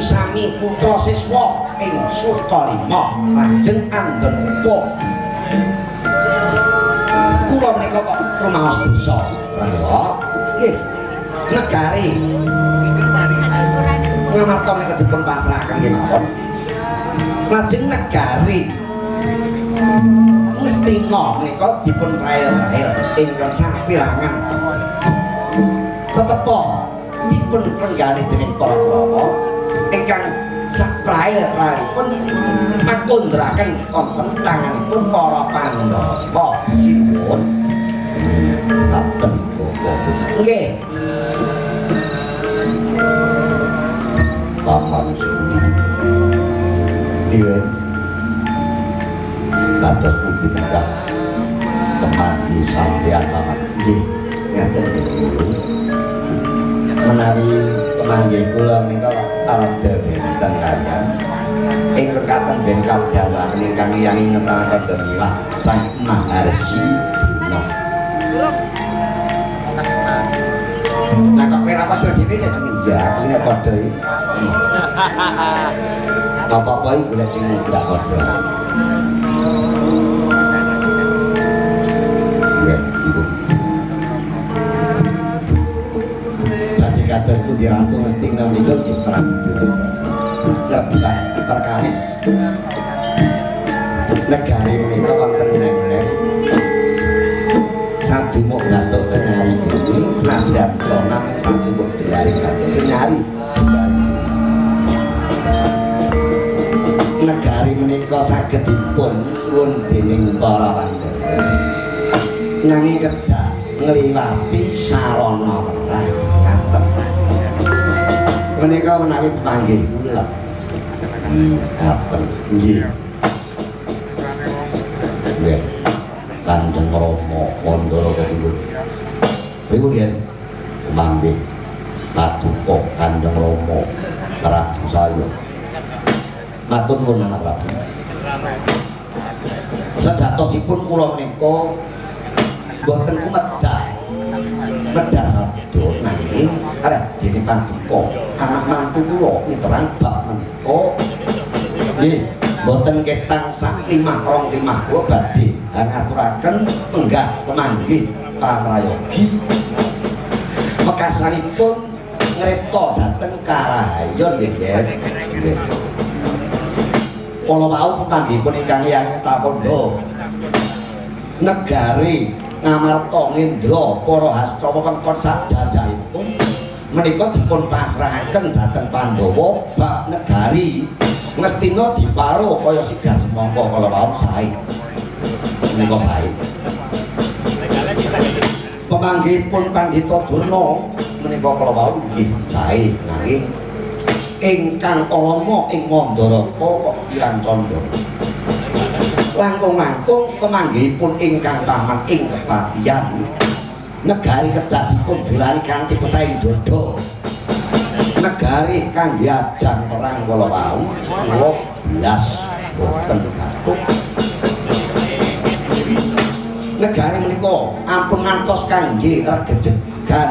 Sami putra siswa ing Sukalima lajeng andhen upa kula menika kok rumaos dosa pramila nggih negari ngamarta menika dipun pasrahaken nggih mawon lajeng negari Ngastina menika dipun rail-rail ingkang sapirangan tetepa dipun renggani dening para Kurawa ingkang saprail-railipun makundraken wonten tanganipun para Pandhawa sinuwun ngaten nggih Bapak Dewen kados pundi menika kemati sampeyan amat nggih ngaten menawi kemanggih kula menika arep dadi tenggayan ing kekaten den kadhawaken ingkang yanging ngetaraken demilah Sang Maharsi Dina. Nah kok ora padha dhewe ya jeneng ya aku nek padha iki. Apa-apa iki golek sing ndak padha. Ya, ibu. Dadi kados pundi ratu mesti ngambil terang itu. Lebih perkawis. Negari menika wonten meneh. Satu mok datuk senyari dulu, nadat tonam satu mok jelari datuk senyari. Negari menika saged dipun suwun dening para pandhawa. Nanging kedah ngliwati sarana perang ngaten. Menika menawi pepanggih kula. Ngaten nggih. Nggih. Kanjeng Rama Mandara kepungkur. Pripun yen pemanggih Paduka Kanjeng Rama Prabu saya. Matur nuwun anak Prabu. Sejatosipun kula menika boten kumedhah. Medhah sabda nanging arep dene Paduka anak mantu kula miteran bab menika nggih boten ketang sak limah kula badhe ngaturaken menggah pemanggih pamrayogi mekasanipun ngripta dhateng Karahayon nggih. Kala wau pepanggihipun ingkang yanging Takandha negari ngamarta ngendra para Hastrawa kengkon sak jajahipun menika dipun pasrahaken dhateng Pandhawa bab negari Ngastina diparo kaya sigar semangka kala wau sae. Menika sae. Pemanggihipun Pandhita Durna menika kala wau nggih sae nanging ingkang alama ing Mandaraka kok kirang candha. Langkung-langkung pemanggihipun ingkang paman ing kepatihan negari kedah dipun bilani kanthi pecahing dada. Negari kang diajang perang kala wau kula blas boten kathuk. Negari menika ampun ngantos kangge regejegan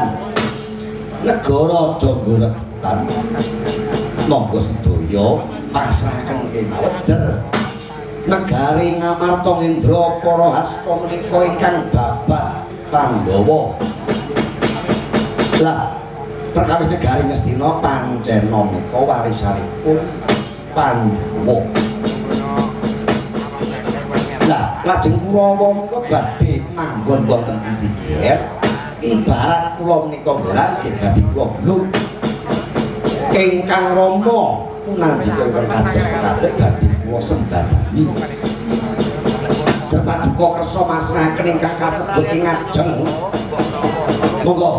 negara Jonggoretan. Monggo sedaya pasrahaken kemawon. Negari ngamarta ngendra para hasta menika ingkang babat Pandhawa. Lah perkawis negari Ngastina Pancena menika warisanipun Pandhawa. Lah lajeng Kurawa menika badhe manggon wonten pundi ibarat kula menika gelar nggih badhe kula gelung ingkang Rama punandika ingkang kados kathik badhe kula sembadani. Paduka kersa masrahaken ingkang kasebut ing ngajeng. Monggo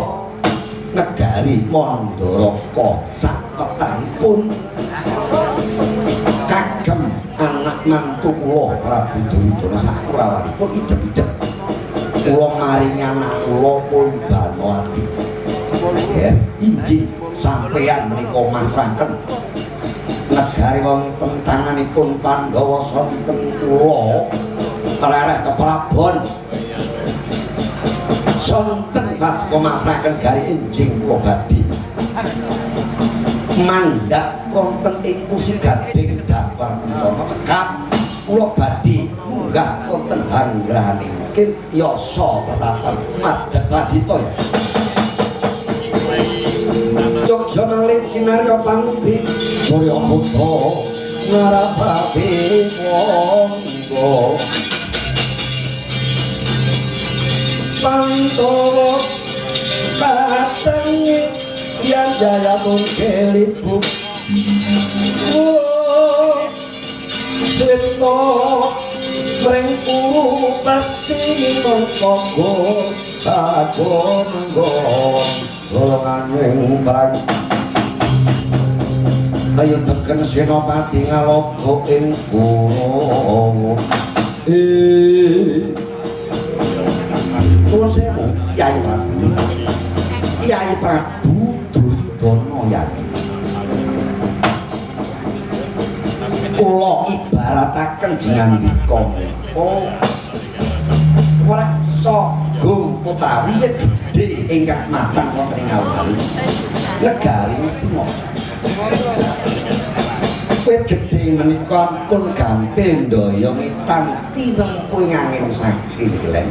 negari Mandaraka sak ketahipun kagem anak mantu kula Prabu Duryudana sakurawanipun idep-idep kula maringi anak kula pun Banowati. Nggih, inggih sampeyan menika masrahaken negari wonten tanganipun Pandhawa sonten kula kelereh keprabon sonten paduka masrahaken gari enjing kula badhe mandak wonten ing kursi gading dapar kencana cekap kula badhe munggah wonten hanggrahaning mungkin yasa pratapan madhep wadita ya Jogja malih kinarya pangudi Surya Buddha ngarapake monggo Pantoro katengi yang jaya mungkelipu Sito mrengku pasti mengkogo Kago golongan yang perang ayo teken Senopati ngalogo ing kulo Kulon sewu Yai Prabu Duryudana Yai Kula kenjengan dika menika Waksa Gung utawi wit gedhe ingkang matang wonten ing alun-alun negari Ngastina. Wit gedhe menika pun gampil ndaya mitang tinengku angin saking Glen.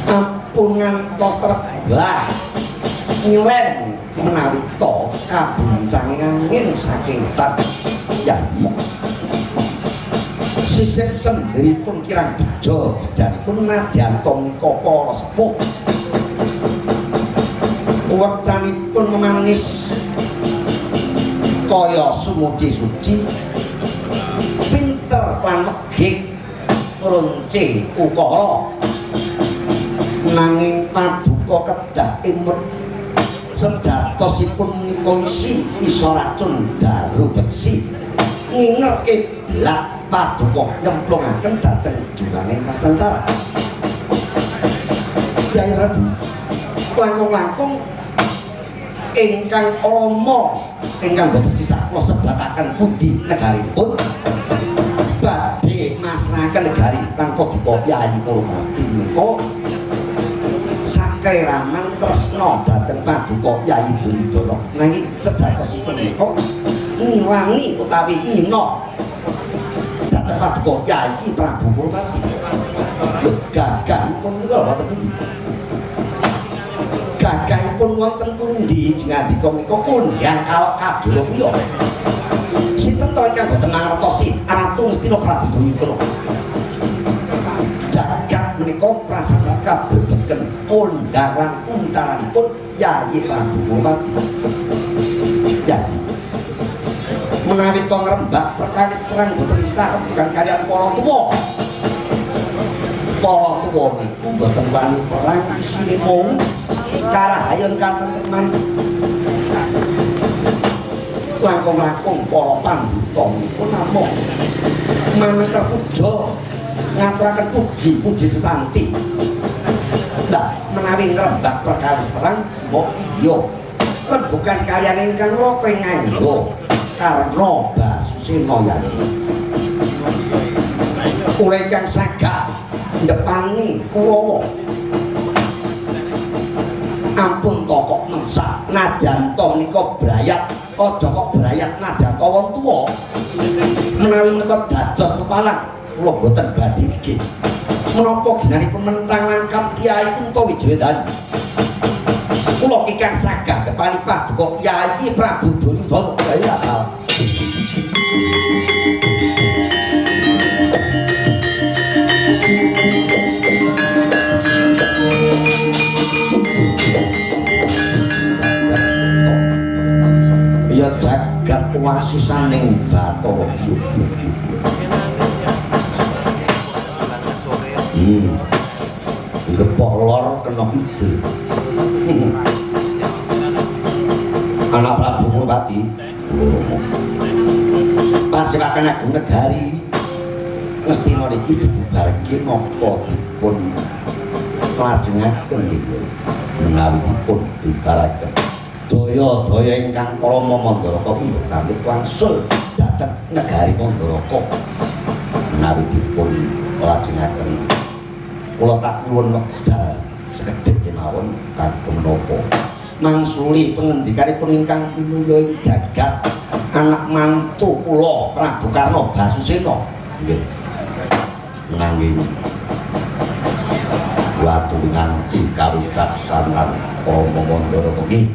Ampun ngantos rebah nyuwen menawi to kabuncang angin saking tan yamok. Sisih sendhiripun kirang bejo bejanipun nadyanto menika para sepuh. Wecanipun manis kaya sumuci suci, pinter lan megih ronce ukara, nanging paduka kedah imut sejatosipun menika isa racun dalu beksi ngingerke blak paduka nyemplungaken dhateng juraning kasangsara. Kyai Ratu langkung-langkung ingkang rama ingkang boten sisah kula sebataken pundi negarinipun badhe masrahaken negari tanpa dipa Kyai Kurmati menika sakreraman tresna dhateng paduka Kyai Bundana nanging sejatosipun menika ngiwangi utawi ngina dhateng paduka Kyai Prabu Kurmati. Lho gagahipun menika wonten pundi? Gagahipun wonten pundi jengandika menika kondhang kalok kadula priya. Sinten to ingkang boten mangertosi Ratu Ngastina Prabu Duryudana? Jagat menika prasasat kabebeken kondhangan untaranipun Yayi Prabu Kurmati. Yayi menawi to ngrembak perkawis perang boten sisah bukan kaliyan para tuwa. Para tuwa niku boten wani perang isine mung karahayon katentreman. Langkung-langkung para pandhuta niku namung maneka puja ngaturaken puji-puji sesanti. Lah menawi ngrembak perkawis perang mok iya bukan kaliyan ingkang raka nganggo karena Basusena Yayi. Kula ingkang saged ndepani Kurawa ampun to kok mengsah nadyanto menika brayat aja kok brayat nadyanto wong tuwa. Menawi menika dados pepalang kula boten badhe nggih. Menapa ginanipun mentang langkap Kyai Kuntawijayadana. Kula ingkang saged ndepani paduka Yayi Prabu Duryudana. Ya ya jagat wasisaning Bathara Yoga. Gepok lor kena kidul. Anak Prabu Kurmati Pasewakan Agung Negari Ngastina niki dibubarke napa dipun lajengaken niku menawi dipun bibaraken daya-daya ingkang Rama Mandaraka pundhut pamit wangsul dhateng negari Mandaraka menawi dipun lajengaken kula tak nyuwun wekdal sekedhik kemawon kagem menapa mangsuli pengendikanipun ingkang mulya jagat anak mantu kula Prabu Karna Basusena nggih nanging watu nganti kawicaksanan Rama Mandaraka nggih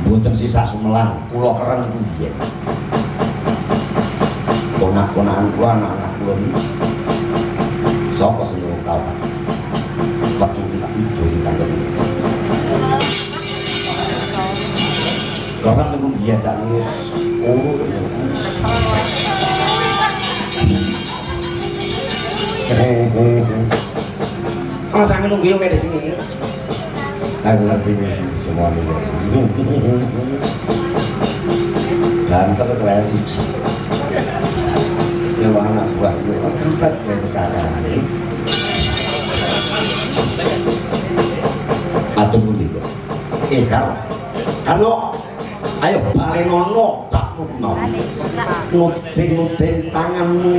mboten sisa sumelang kula keren niku biyen ponak-ponakan kula anak-anak kula niku sapa sing tau paculi ijo ingkang keren niku biyen sakniki Pasangin nunggu yuk kayak di sini. Aku ngerti sih semua ini. Ganter keren. Ya anak buah itu kempet kayak perkara ini. Atau pun tidak. Kalau ayo balenono tak Purna nuding-nuding tanganmu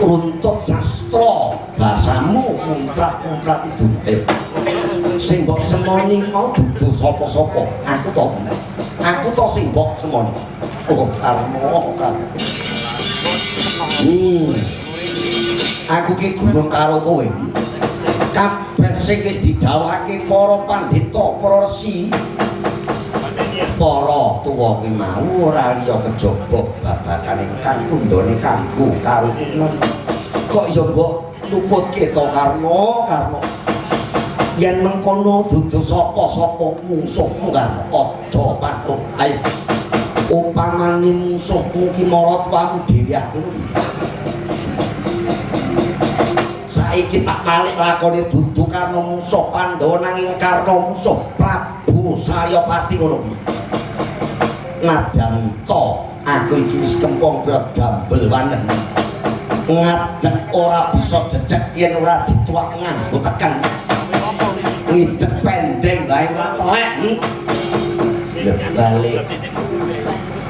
runtut sastra basamu muncrat-muncrat itu sing mbok semoni mau dudu sapa-sapa aku to sing mbok semoni oh karmo aku ki gurung karo kowe kabeh sing wis didhawuhake para pandhita para resi para tuwa kuwi mau ora liya kejaba babagan ingkang tundhone kanggo karukunan kok ya mbok luputke to karma yen mengkono dudu sapa-sapa mungsuhmu kan aja patuh ayo upamane mungsuhmu ki maratuwamu dhewe aku saiki tak balik lakone dudu karena musuh Pandhawa nanging karena musuh Prabu Saryapati ngono kuwi nadan to aku iki wis kempong kaya jambel wanen ngadeg ora bisa jejeg yen ora dituak nganggo tekan ngideg pendeng bae ora telek balik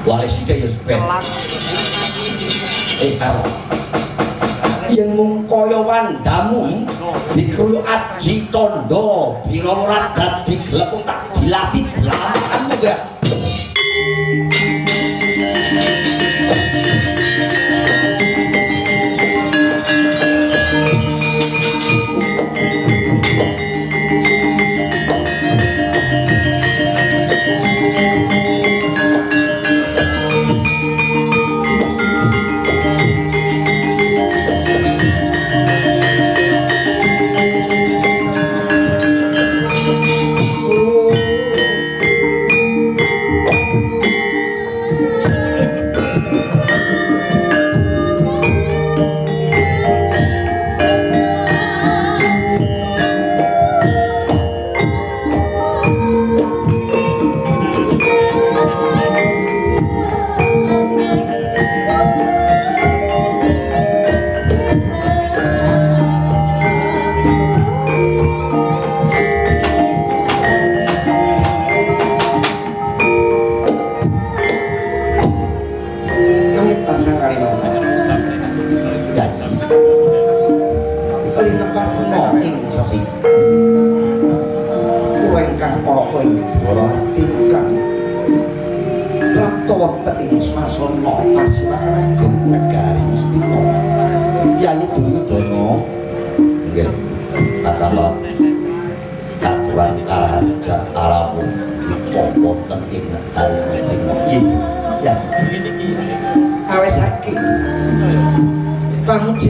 wale sithik ya sepet karo yen mung kaya wandamu dikruyu Aji Tandha bira ora dadi gelem tak dilatih delamanmu ya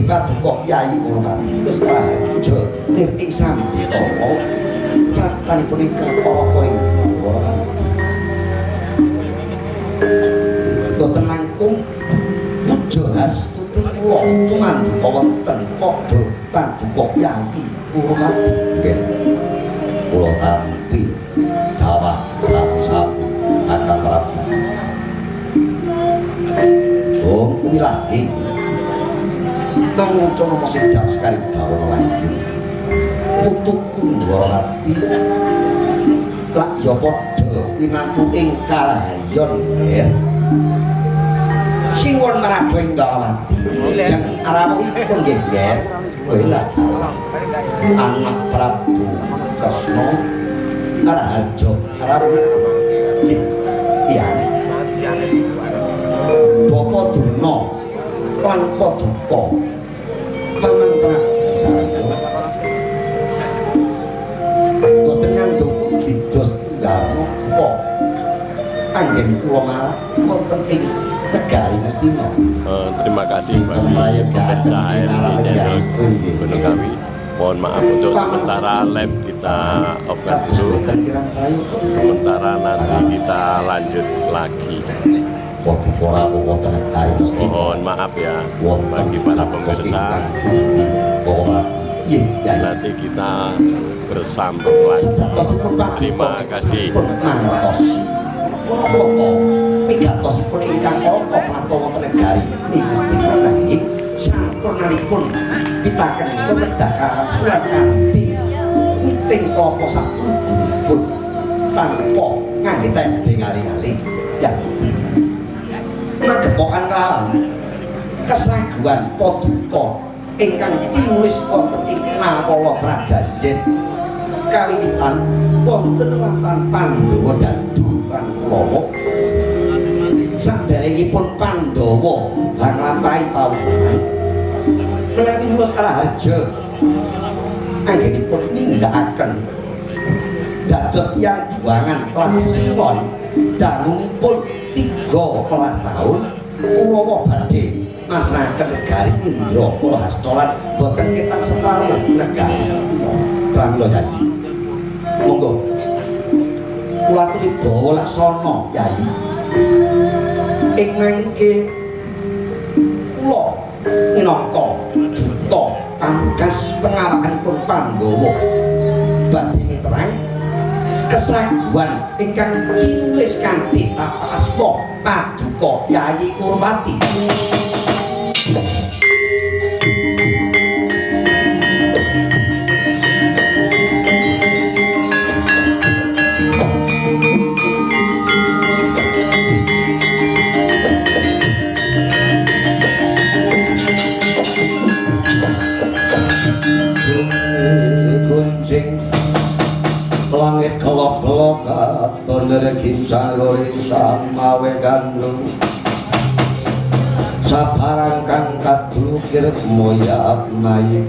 Paduka Kyai Kurmati wis raja ing Sambitara pratanipun ingkang para ing Dwara boten langkung puja hastuti kula tumanduka wonten padha Paduka Kyai Kurmati nggih kula tampi dawuh sabu-sabu Kakang Prabu oh kuwilah nang cono masih dak sekali bawa lanjut putuku Dwarawati lak ya padha winantu ing kalahayon sinuwun marang Dwarawati jeng arawuhipun nggih nggih lha anak Prabu Kresna Raharja arawuhipun iya Bapak Durna lan Paduka Paman Prabu Sarya boten ngandhut bidos tunggal napa anggen kula malah wonten ing negari Ngastina. Terima kasih bagi pemirsa RRI channel Gunung Kawi. Mohon maaf untuk sementara live kita off dulu. Sementara nanti kita lanjut lagi. Mohon maaf ya bagi para pemirsa. Nanti kita bersambung lagi. Terima kasih. Pigatosipun ingkang angka mantha wonten negari Ngastina nggih sampurnanipun pitaken kedakaran Surakarti witing klapa sakluduripun tanpa ngangge tending aling-aling ya magepokan lawan kesaguhan paduka ingkang tinulis wonten ing Nawala Prajanjen kawiwitan wonten wonten Pandhawa Dadu lan Kurawa saderengipun Pandhawa nglampahi pawuhan menawi Mas Raharja anggenipun nindakaken dados tiyang juangan lan sesipun dangunipun 13 tahun Kurawa badhe masrahaken negari Indrapura Hastolan boten ketan separuh negari pramila Yai monggo kula aturi dawa laksana Yai ing mangke kula minangka duta pamungkas pengawakanipun Pandhawa badhe miterang kesaguhan ingkang tinulis kanthi tapa asma Paduka Yayi Kurmati. Langit kelop-kelop katon regi sarori samawe gandung sabarang kang kadukir moyak mayik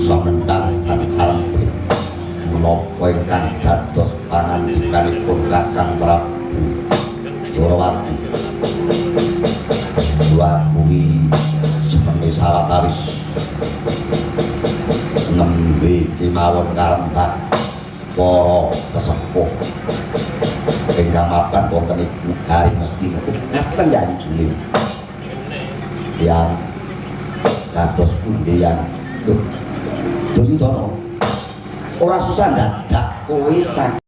samentang kami harapin menapa ingkang dados pangandikanipun Kakang Prabu Durawati dua kuwi sawatawis nembe kemawon karembak para sesepuh ingkang mapan wonten ing negari mesti ngaten Yai Juling yang kados pundi yang Duryudana ora susah dadak kowe tak